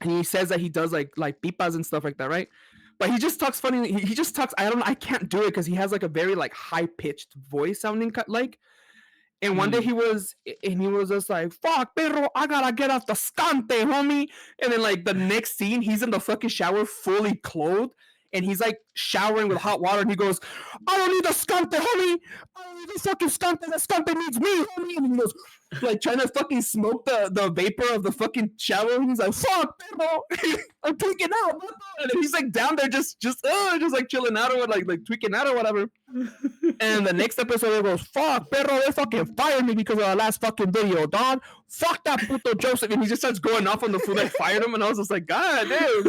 And he says that he does like pipas and stuff like that, right? But he just talks funny. He just talks. I can't do it because he has like a very like high pitched voice sounding like. And one day he was just like, "Fuck, perro, I gotta get off the scante, homie." And then like the next scene, he's in the fucking shower, fully clothed, and he's like showering with hot water, and he goes, "I don't need the scante, homie. I don't need the fucking scante. The scante needs me, homie." And he goes, like trying to fucking smoke the vapor of the fucking shower. And he's like, "Fuck, perro, I'm tweaking out." And then he's like down there just like chilling out or like tweaking out or whatever. And the next episode he goes, "Fuck, perro, they fucking fired me because of the last fucking video, dog. Fuck that puto Joseph." And he just starts going off on the fool that fired him. And I was just like, God damn.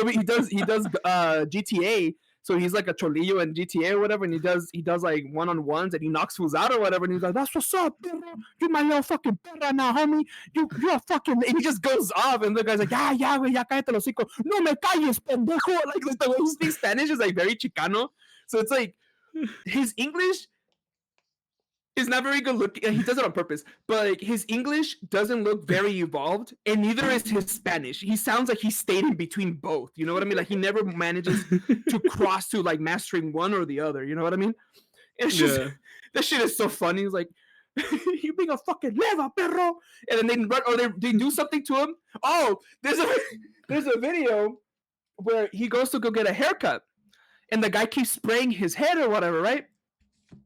He does GTA. So he's like a cholillo in GTA or whatever, and he does like one-on-ones and he knocks fools out or whatever, and he's like, "That's what's up, perro. You my little fucking perra now, homie. You're a fucking," and he just goes off, and the guy's like, "Ya, güey, ya cállate los hocico. No me calles, pendejo." Like the way he speaks Spanish is like very Chicano. So it's like his English is not very good looking. He does it on purpose, but like, his English doesn't look very evolved, and neither is his Spanish. He sounds like he's stayed in between both. You know what I mean? Like he never manages to cross to like mastering one or the other. You know what I mean? It's just that shit is so funny. He's like, "You being a fucking leva, perro," and then they run or they do something to him. Oh, there's a video where he goes to go get a haircut, and the guy keeps spraying his head or whatever, right?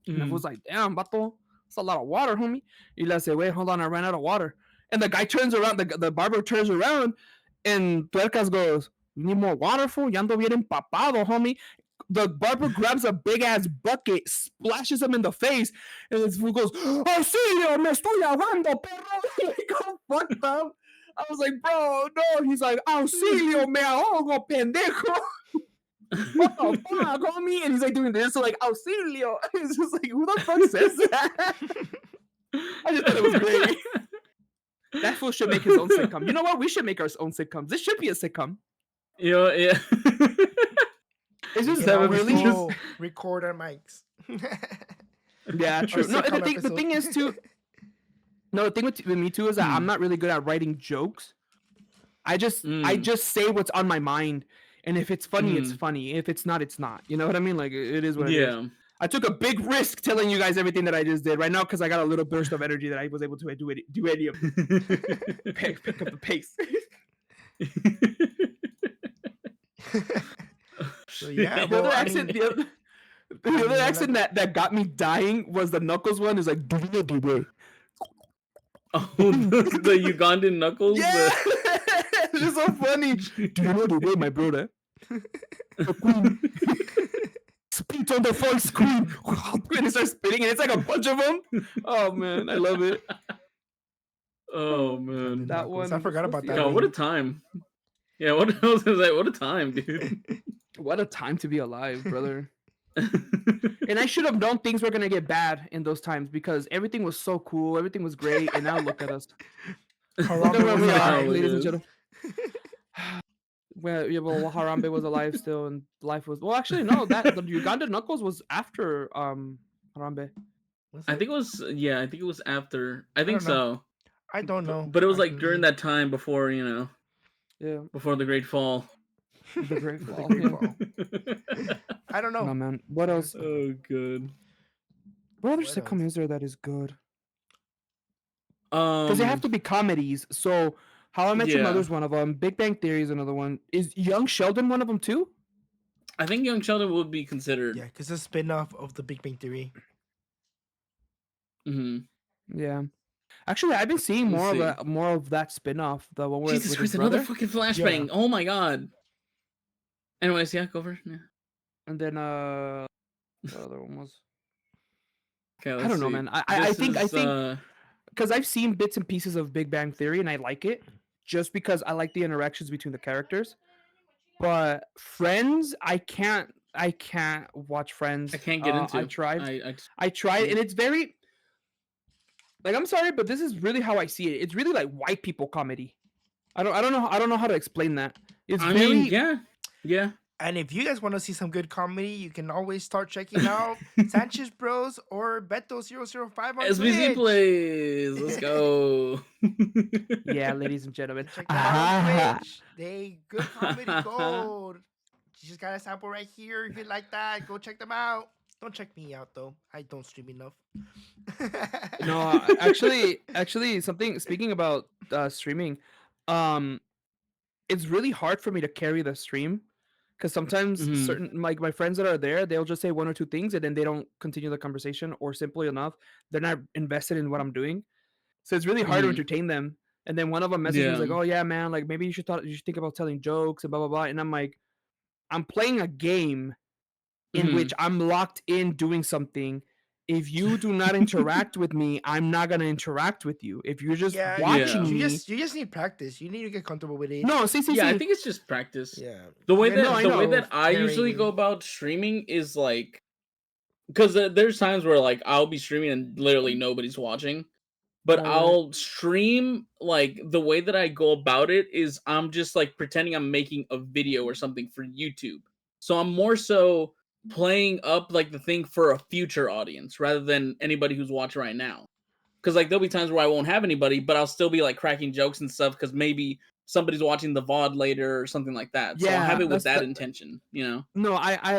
And I was like, "Damn, vato, it's a lot of water, homie." Y le say, "Wait, hold on, I ran out of water." And the guy turns around, the barber turns around, and Tuercas goes, "You need more water, fool? Ya ando bien empapado, homie." The barber grabs a big ass bucket, splashes him in the face, and this fool goes, "Auxilio, me estoy ahogando, perro." Like, all fucked up. I was like, "Bro, no." He's like, "Auxilio, me ahogo, pendejo." What the fuck, homie? And he's like doing this, so like, "Auxilio." It's just like, who the fuck says that? I just thought it was great. That fool should make his own sitcom. You know what? We should make our own sitcoms. This should be a sitcom. Yeah. It's just really really just record our mics. Yeah, true. No, sitcom the thing is too. No, the thing with me too is that I'm not really good at writing jokes. I just say what's on my mind, and if it's funny, it's funny. If it's not, it's not. You know what I mean? Like it is what it is. I took a big risk telling you guys everything that I just did right now because I got a little burst of energy that I was able to do any of pick up the pace. So yeah, the other accent that got me dying was the Knuckles one. Is like, "Do you know the way?" Oh, the Ugandan Knuckles. Yeah, it's just so funny. "Do you know the way, my brother? The queen." Spit on the full screen. And it starts spitting, and it's like a bunch of them. Oh man, I love it. Oh man, that one. I forgot about that. Oh, what a time! Yeah, what I was gonna say, what a time, dude. What a time to be alive, brother. And I should have known things were gonna get bad in those times because everything was so cool, everything was great, and now look at us. Look at where we are, ladies and gentlemen. Well, Harambe was alive still, and life was actually no. That the Uganda Knuckles was after Harambe. I think it was after. I think so. I don't know. But it was like during that time before, before the Great Fall. The Great Fall. I don't know. No, man. What else? Oh, good. What other sitcom is there that is good? Because they have to be comedies. So, How I Met Your Mother's one of them. Big Bang Theory is another one. Is Young Sheldon one of them too? I think Young Sheldon would be considered. Yeah, because it's a spin-off of the Big Bang Theory. Yeah. Actually, I've been seeing more of that spin-off. The one where Jesus Christ, another fucking flashbang. Yeah. Oh my god. Anyways, yeah, go for it. Yeah. And then what other one was? Okay, I don't know, man. I think because I've seen bits and pieces of Big Bang Theory and I like it just because I like the interactions between the characters. But Friends, I can't watch Friends. I can't get into. I tried. I tried, and it's very like, I'm sorry, but this is really how I see it. It's really like white people comedy. I don't know how to explain that. It's I very mean, yeah. And if you guys want to see some good comedy, you can always start checking out Sanchez Bros or Beto005 on SBC Twitch. plays. Let's go. yeah, ladies and gentlemen. Check them out on Twitch. They good comedy gold. You just got a sample right here. If you like that, go check them out. Don't check me out though. I don't stream enough. No, actually, something. Speaking about streaming, um, it's really hard for me to carry the stream because sometimes Mhm. certain like my friends that are there, they'll just say one or two things and then they don't continue the conversation, or simply enough, they're not invested in what I'm doing. So it's really hard to Mhm. entertain them. And then one of them messaged me Yeah. was like, "Oh yeah, man, like maybe you should think about telling jokes and blah blah blah." And I'm like, I'm playing a game in which Mhm. I'm locked in doing something. If you do not interact with me, I'm not gonna interact with you. If you're just yeah, watching Yeah. me, you just need practice. You need to get comfortable with it. no, Yeah, I see. think it's just practice. Yeah. The way You gotta that I the way know. that I usually go about streaming is like, because there's times where like I'll be streaming and literally nobody's watching, but Right. I'll stream like the way that I go about it is I'm just like pretending I'm making a video or something for YouTube. So I'm more so playing up like the thing for a future audience rather than anybody who's watching right now. Because like there'll be times where I won't have anybody, but I'll still be like cracking jokes and stuff because maybe somebody's watching the VOD later or something like that. So I'll Yeah, have it with that's that the, intention, you know? no,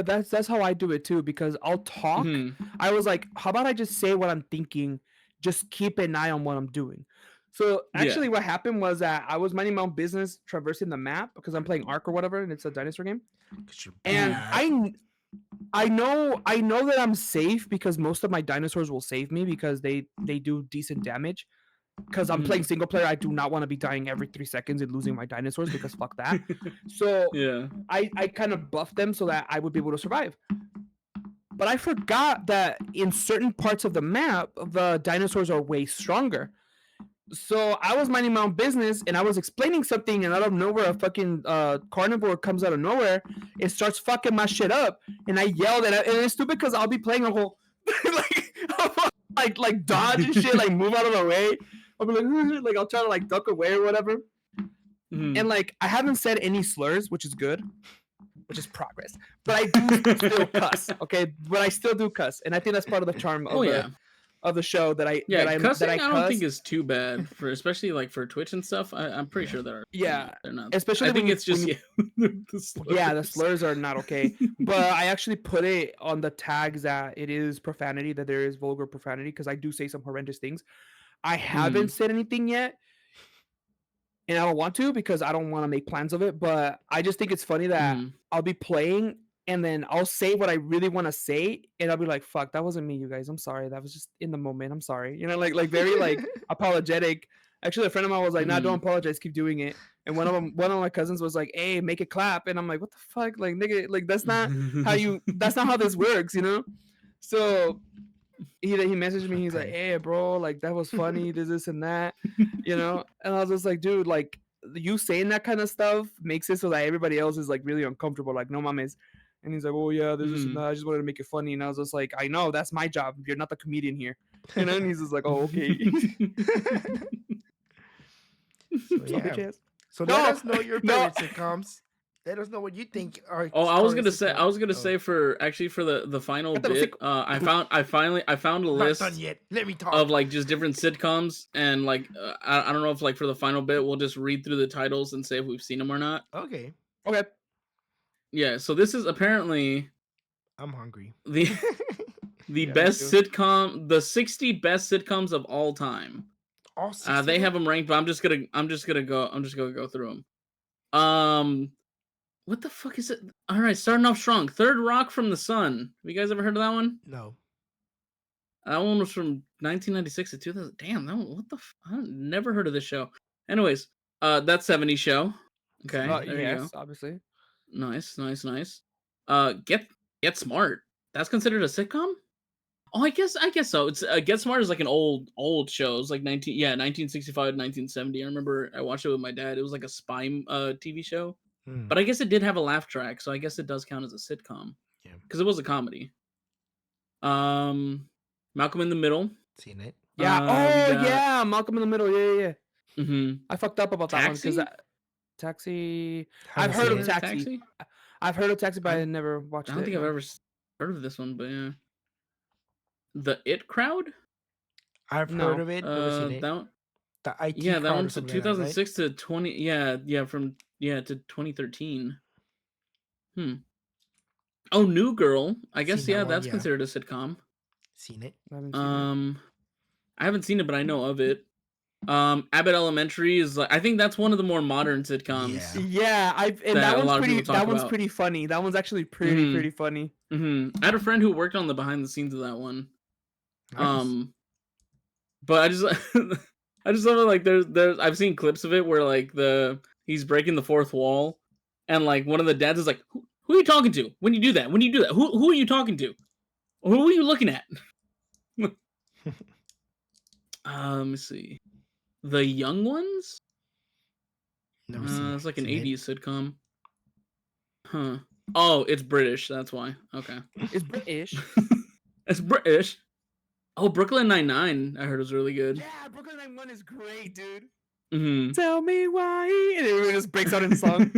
that's how I do it too, because I'll talk. Hmm. I was like, how about I just say what I'm thinking, just keep an eye on what I'm doing. So Yeah. actually what happened was that I was minding my own business traversing the map because I'm playing Ark or whatever, and it's a dinosaur game. And I know that I'm safe because most of my dinosaurs will save me because they do decent damage. Because I'm playing single player, I do not want to be dying every 3 seconds and losing my dinosaurs because fuck that. So Yeah. I kind of buffed them so that I would be able to survive. But I forgot that in certain parts of the map, the dinosaurs are way stronger. So I was minding my own business and I was explaining something, and out of nowhere, a fucking carnivore comes out of nowhere. It starts fucking my shit up, and I yelled, and it's stupid because I'll be playing a whole like dodge and shit, like move out of the way. I'll be like I'll try to like duck away or whatever. And like I haven't said any slurs, which is good, which is progress. But I do still cuss, okay? But I still do cuss, and I think that's part of the charm of the show that I cussing I don't think is too bad for, especially like for Twitch and stuff. I'm pretty sure they're they're not. Especially I think when it's just the slurs are not okay. But I actually put it on the tags that it is profanity, that there is vulgar profanity, because I do say some horrendous things. I haven't said anything yet, and I don't want to because I don't want to make plans of it. But I just think it's funny that I'll be playing and then I'll say what I really want to say, and I'll be like, "Fuck, that wasn't me, you guys. I'm sorry. That was just in the moment. I'm sorry." You know, like very like apologetic. Actually, a friend of mine was like, "Nah, don't apologize. Keep doing it." And one of my cousins was like, "Hey, make it clap." And I'm like, "What the fuck? Like, nigga, like that's not how this works, you know?" So he messaged me. He's like, "Hey, bro, like that was funny. This and that, you know." And I was just like, "Dude, like you saying that kind of stuff makes it so that everybody else is like really uncomfortable. Like, no mames." And he's like, "Oh yeah, this and that. I just wanted to make it funny." And I was just like, "I know that's my job. You're not the comedian here, you know." And he's just like, "Oh, okay." So yeah. So let us know your favorite sitcoms. Let us know what you think are. Oh, I was gonna say for the final bit. I found a list. Not done yet. Let me talk. Of like just different sitcoms, and like I don't know if like for the final bit we'll just read through the titles and say if we've seen them or not. Okay. Yeah. So this is apparently. I'm hungry. The best sitcom, the 60 best sitcoms of all time. All 60. They have them ranked, but I'm just gonna go through them. What the fuck is it? All right, starting off strong. Third Rock from the Sun. Have you guys ever heard of that one? No. That one was from 1996 to 2000. Damn, that one, what the? I've never heard of this show. Anyways, that 70s show. Okay, there you go. Obviously. Nice. Get Smart. That's considered a sitcom? Oh, I guess so. It's Get Smart is like an old show. It's like 1965 to 1970. I remember I watched it with my dad. It was like a spy TV show. But I guess it did have a laugh track, so I guess it does count as a sitcom. Yeah. Because it was a comedy. Malcolm in the Middle. Seen it. Yeah. Yeah. Malcolm in the Middle. Yeah. Mm-hmm. I fucked up about that one because Taxi? Taxi. Haven't I've heard seen of it. Taxi. I've heard of Taxi, but I I never watched don't it. think I've No. ever heard of this one, but yeah. The It Crowd? I've heard No. of it, never seen it. That one, The IT yeah, that crowd or one's something like that, right? 2006 to 20. Yeah, from to 2013. Oh, New Girl. I guess Seen that one, that's yeah. considered a sitcom. Seen it. I haven't seen it. I haven't seen it, but I know of it. Abbott Elementary is like, I think that's one of the more modern sitcoms. Yeah. Yeah, that that a one's lot of pretty. people talk That one's about. pretty funny. That one's actually pretty funny. I had a friend who worked on the behind the scenes of that one. Nice. But I just I just love it. Like there's I've seen clips of it where like he's breaking the fourth wall, and like one of the dads is like, who are you talking to when you do that? When you do that, who are you talking to? Who are you looking at? Let me see. The Young Ones? Never seen. It's like an seen it. 80s sitcom. Huh. Oh, it's British. That's why. Okay. It's British. It's British. Oh, Brooklyn Nine-Nine, I heard was really good. Yeah, Brooklyn Nine-Nine is great, dude. Mm-hmm. Tell me why, and everyone just breaks out in song.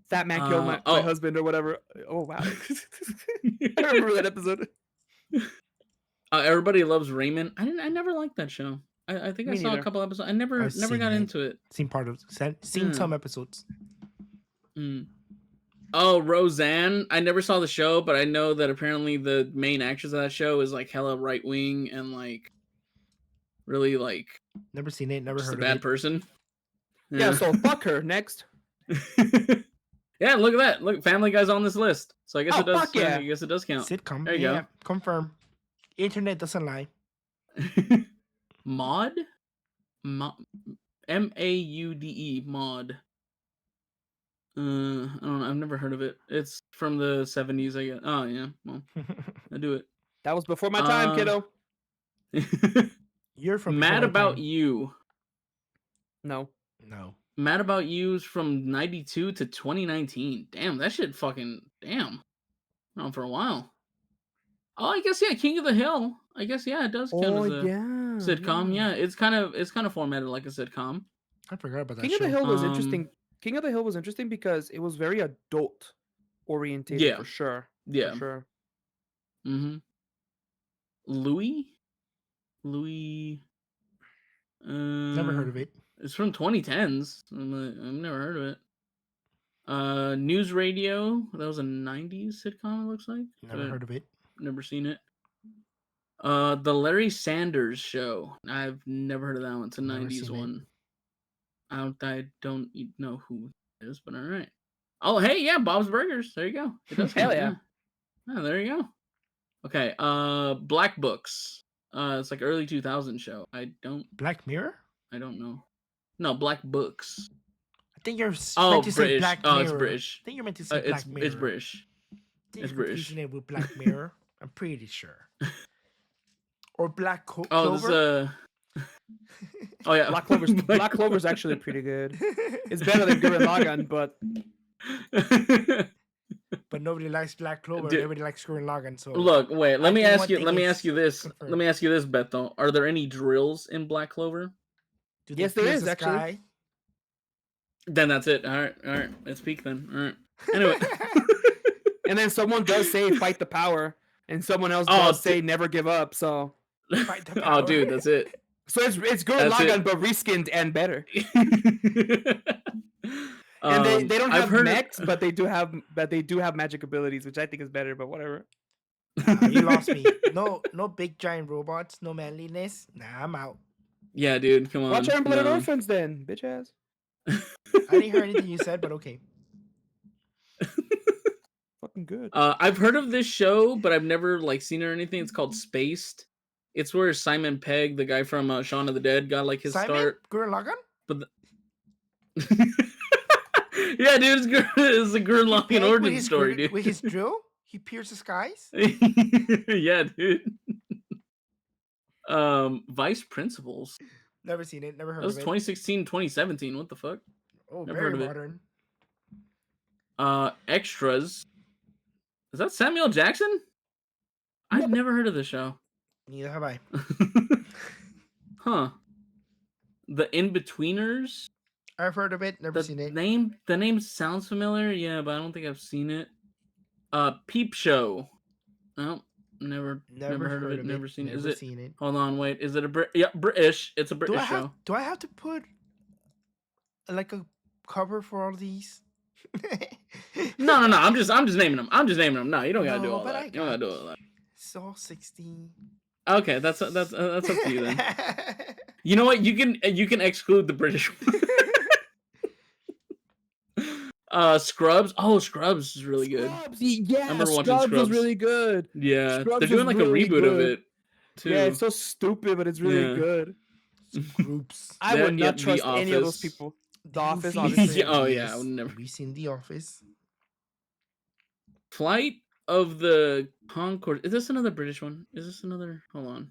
Fat man killed my husband or whatever. Oh wow, I remember that episode. Everybody Loves Raymond. I never liked that show. I think Me I saw neither. a couple episodes. I never I've got seen it. into it. Seen part of. Seen some episodes. Oh, Roseanne. I never saw the show, but I know that apparently the main actress of that show is like hella right wing and like really like Never seen it. Never just heard a bad of it. person. Yeah, so fuck her. Next. Yeah, look at that. Look, Family Guy's on this list. So I guess it does. Fuck yeah. I guess it does count. Sitcom. There you go. Confirm. Internet doesn't lie. Maud? M-A-U-D-E. Maud. I don't know. I've never heard of it. It's from the 70s, I guess. Oh, yeah. Well, I do it. That was before my time, kiddo. You're from Mad before my About time. You. No. Mad About You's from 92 to 2019. Damn, that shit fucking... Damn. On for a while. Oh, I guess, yeah, King of the Hill. I guess, yeah, it does count as a sitcom. Yeah, it's kind of formatted like a sitcom. I forgot about that King show. of the Hill was interesting. King of the Hill was interesting because it was very adult oriented for sure. Yeah. For sure. Mm-hmm. Louis? Never heard of it. It's from 2010s. I've never heard of it. News Radio. That was a 90s sitcom, it looks like. Never heard of it. Never seen it. The Larry Sanders Show. I've never heard of that one. It's a 90s one. I don't know who it is, but all right. Oh, hey, yeah, Bob's Burgers. There you go. It does Hell count, yeah. Oh, there you go. Okay. Black Books. It's like early 2000 show. Black Mirror? I don't know. No, Black Books. I think you're meant to say British. Black Mirror. It's British. I think you're meant to say Black Mirror. It's British. It's British. It with Black Mirror. I'm pretty sure. Or Black Clover. Oh yeah, Black Clover's actually pretty good. It's better than Gurren Lagann, but nobody likes Black Clover. Everybody likes Gurren Lagann. So look, wait. Let me ask you this. Confirmed. Let me ask you this, Beto. Are there any drills in Black Clover? Yes, there is actually. Then that's it. All right. Let's peak then. All right. Anyway. And then someone does say fight the power, and someone else does say never give up. So. Fight the power. Oh, dude, that's it. So it's Gurren Lagann, but reskinned and better. And they don't have mechs, but they do have magic abilities, which I think is better. But whatever. You lost me. No big giant robots. No manliness. Nah, I'm out. Yeah, dude, come on. Watch Iron Blooded Orphans then, bitch ass. I didn't hear anything you said, but okay. Fucking good. I've heard of this show, but I've never seen it or anything. It's called Spaced. It's where Simon Pegg, the guy from Shaun of the Dead, got his start. Gurren Lagann? But yeah, dude, it's a Gurren Lagann origin story, dude. With his drill, he pierces skies. Yeah, dude. Vice Principals. Never seen it. Never heard of it. That was 2016, 2017. What the fuck? Oh, never very modern. Extras. Is that Samuel Jackson? I've never heard of this show. Neither have I. Huh. The In-Betweeners. I've heard of it, never seen it. The name sounds familiar, yeah, but I don't think I've seen it. Peep Show. Oh, never heard of it. Never seen it. Is it? Seen it. Hold on, wait. Is it a yeah, British? It's a British show. Do I have to put like a cover for all these? No. I'm just naming them. No, you don't gotta do all that. You don't gotta do all that. It's all 16. Okay, that's up to you then. You know what? You can exclude the British one. Scrubs. Oh, Scrubs is really good. Yeah, I remember watching Scrubs was really good. Yeah, Scrubs they're doing like really a reboot of it too. Yeah, it's so stupid, but it's really good. Groups. I would not trust any of those people. The Office, obviously. Oh yeah, I would never. Have you seen The Office? Flight of the Conchords. Is this another British one? Is this another? Hold on.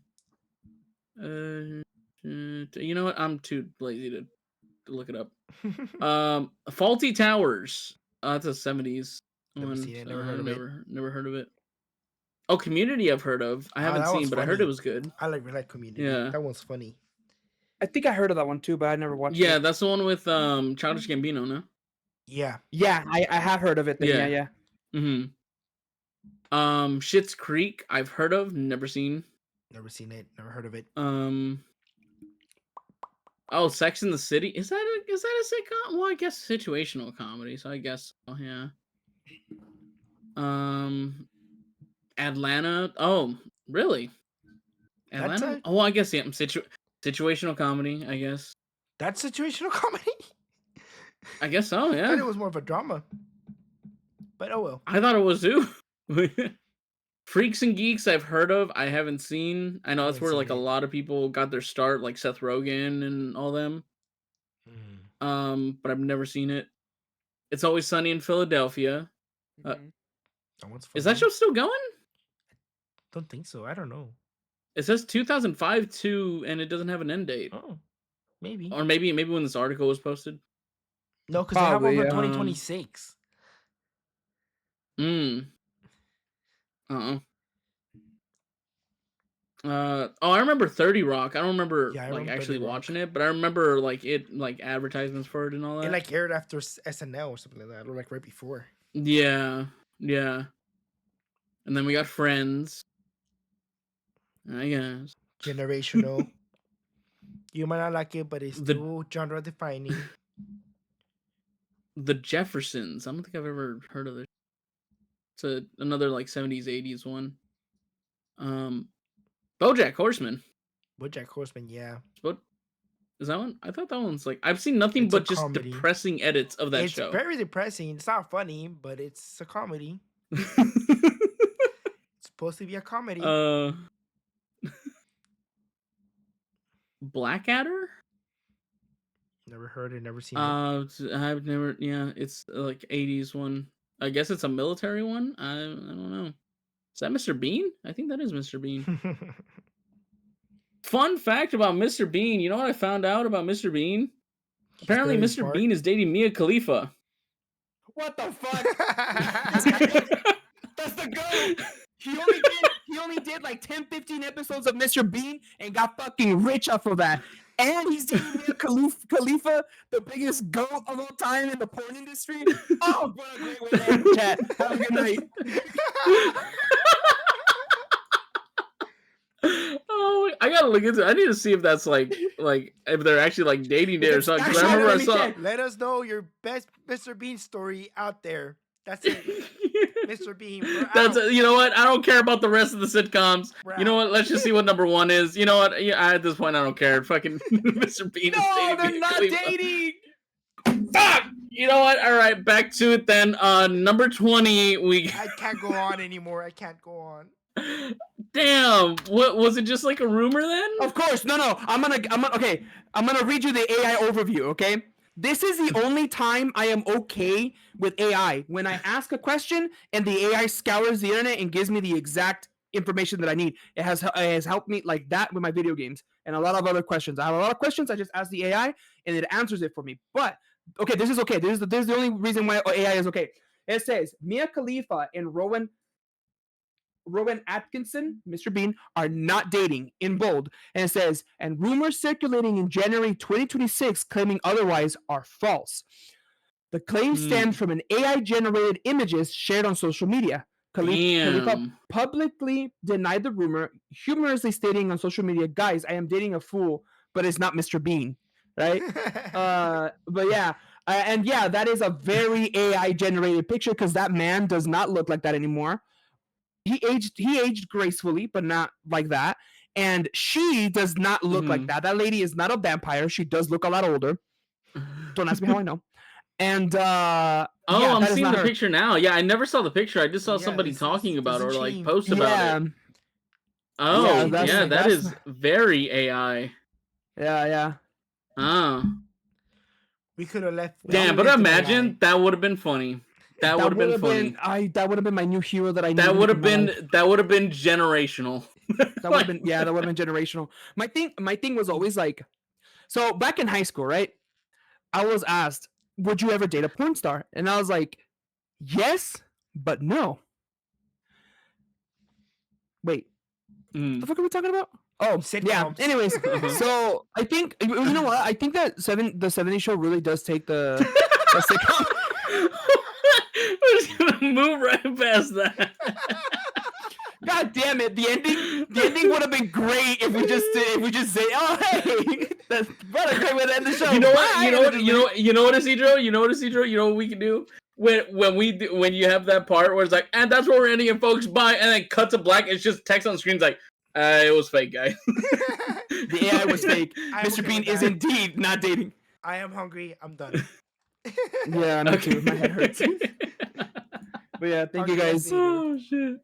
You know what? I'm too lazy to look it up. Faulty Towers. That's a 70s never one. Seen it, never heard of it. Never heard of it. Oh, Community I've heard of. I haven't seen, but I heard it was good. I like Community. Yeah. That one's funny. I think I heard of that one too, but I never watched it. Yeah, that's the one with Childish Gambino, no? Yeah. Yeah, I have heard of it then. Yeah. Mm-hmm. Schitt's Creek, I've heard of, never seen. Never seen it, never heard of it. Oh, Sex and the City. Is that a sitcom? Well, I guess situational comedy, so I guess yeah. Atlanta. Oh, really? Atlanta? Oh, I guess yeah. Situational comedy, I guess. That's situational comedy? I guess so, yeah. I thought it was more of a drama. But oh well. I thought it was too. Freaks and Geeks I've heard of, I haven't seen. I know that's where like a lot of people got their start, like Seth Rogen and all them. But I've never seen it. It's Always Sunny in Philadelphia. Is that show still going? Don't think so. I don't know. It says 2005 too, and it doesn't have an end date. Oh, maybe. Or maybe when this article was posted. No, because they have one for 2026. I remember 30 Rock. I don't remember actually watching it, but I remember like advertisements for it and all that. It like aired after SNL or something like that, or like right before. Yeah. And then we got Friends. I guess. Generational. You might not like it, but it's still genre defining. The Jeffersons. I don't think I've ever heard of it. It's another like 70s, 80s one. BoJack Horseman. BoJack Horseman, yeah. Is that one? I thought that one's like I've seen nothing but just depressing edits of that show. It's very depressing. It's not funny, but it's a comedy. It's supposed to be a comedy. Blackadder? Never heard it, never seen it. I've never it's like 80s one. I guess it's a military one. I don't know. Is that Mr. Bean? I think that is Mr. Bean. Fun fact about Mr. Bean. You know what I found out about Mr. Bean? Apparently Mr. Bean is dating Mia Khalifa. What the fuck? That's the goat. He only did like 10, 15 episodes of Mr. Bean and got fucking rich off of that. And he's dating Mia Khalifa, the biggest goat of all time in the porn industry. Oh, what a great way to end the chat. Have a good night. Oh, I gotta look into it. I need to see if that's like if they're actually like dating there or something. Because I remember I saw. Let us know your best Mr. Bean story out there. That's it. Mr. Bean. You know what? I don't care about the rest of the sitcoms. You know what? Let's just see what number one is. You know what? At this point, I don't care. Fucking Mr. Bean is dating. No, they're not dating. Fuck! You know what? All right, back to it then. Number 20, I can't go on anymore. I can't go on. Damn! What was it? Just like a rumor then? Of course. No. I'm gonna read you the AI overview. Okay. This is the only time I am okay with AI. When I ask a question and the AI scours the internet and gives me the exact information that I need. It has helped me like that with my video games and a lot of other questions. I have a lot of questions. I just ask the AI and it answers it for me. But okay, this is okay. This is the only reason why AI is okay. It says Mia Khalifa and Rowan Rowan Atkinson, Mr. Bean, are not dating in bold. And it says, and rumors circulating in January 2026 claiming otherwise are false. The claim stems from an AI-generated images shared on social media. Khalifa publicly denied the rumor, humorously stating on social media, guys, I am dating a fool, but it's not Mr. Bean, right? But yeah, and yeah, that is a very AI-generated picture because that man does not look like that anymore. He aged gracefully, but not like that. And she does not look like that. That lady is not a vampire. She does look a lot older. Don't ask me how I know. And I'm seeing the picture now. Yeah, I never saw the picture. I just saw somebody talking about it or like post about it. Oh, yeah, that is very AI. Yeah. We could have left. Damn, but imagine that would have been funny. That would have been funny. That would have been my new hero that I needed. That would have been generational. That would have been that would have been generational. My thing was always like, so back in high school, right? I was asked, would you ever date a porn star? And I was like, yes, but no. Wait, what the fuck are we talking about? Oh, Sitcoms. Yeah. Anyways, so I think, you know what? I think that the 70s show really does take the sitcom. We're just gonna move right past that. God damn it! The ending would have been great if we just say, "Oh, hey, that's what a great way to end the show." You know what? You know what, Isidro? You know what we can do when you have that part where it's like, and that's where we're ending it, folks. Bye, and then cut to black. It's just text on screen like, it was fake, guys. The AI was fake. Mr. Bean is indeed not dating. I am hungry. I'm done. Yeah, me too. My head hurts. But yeah, thank you guys. Oh shit.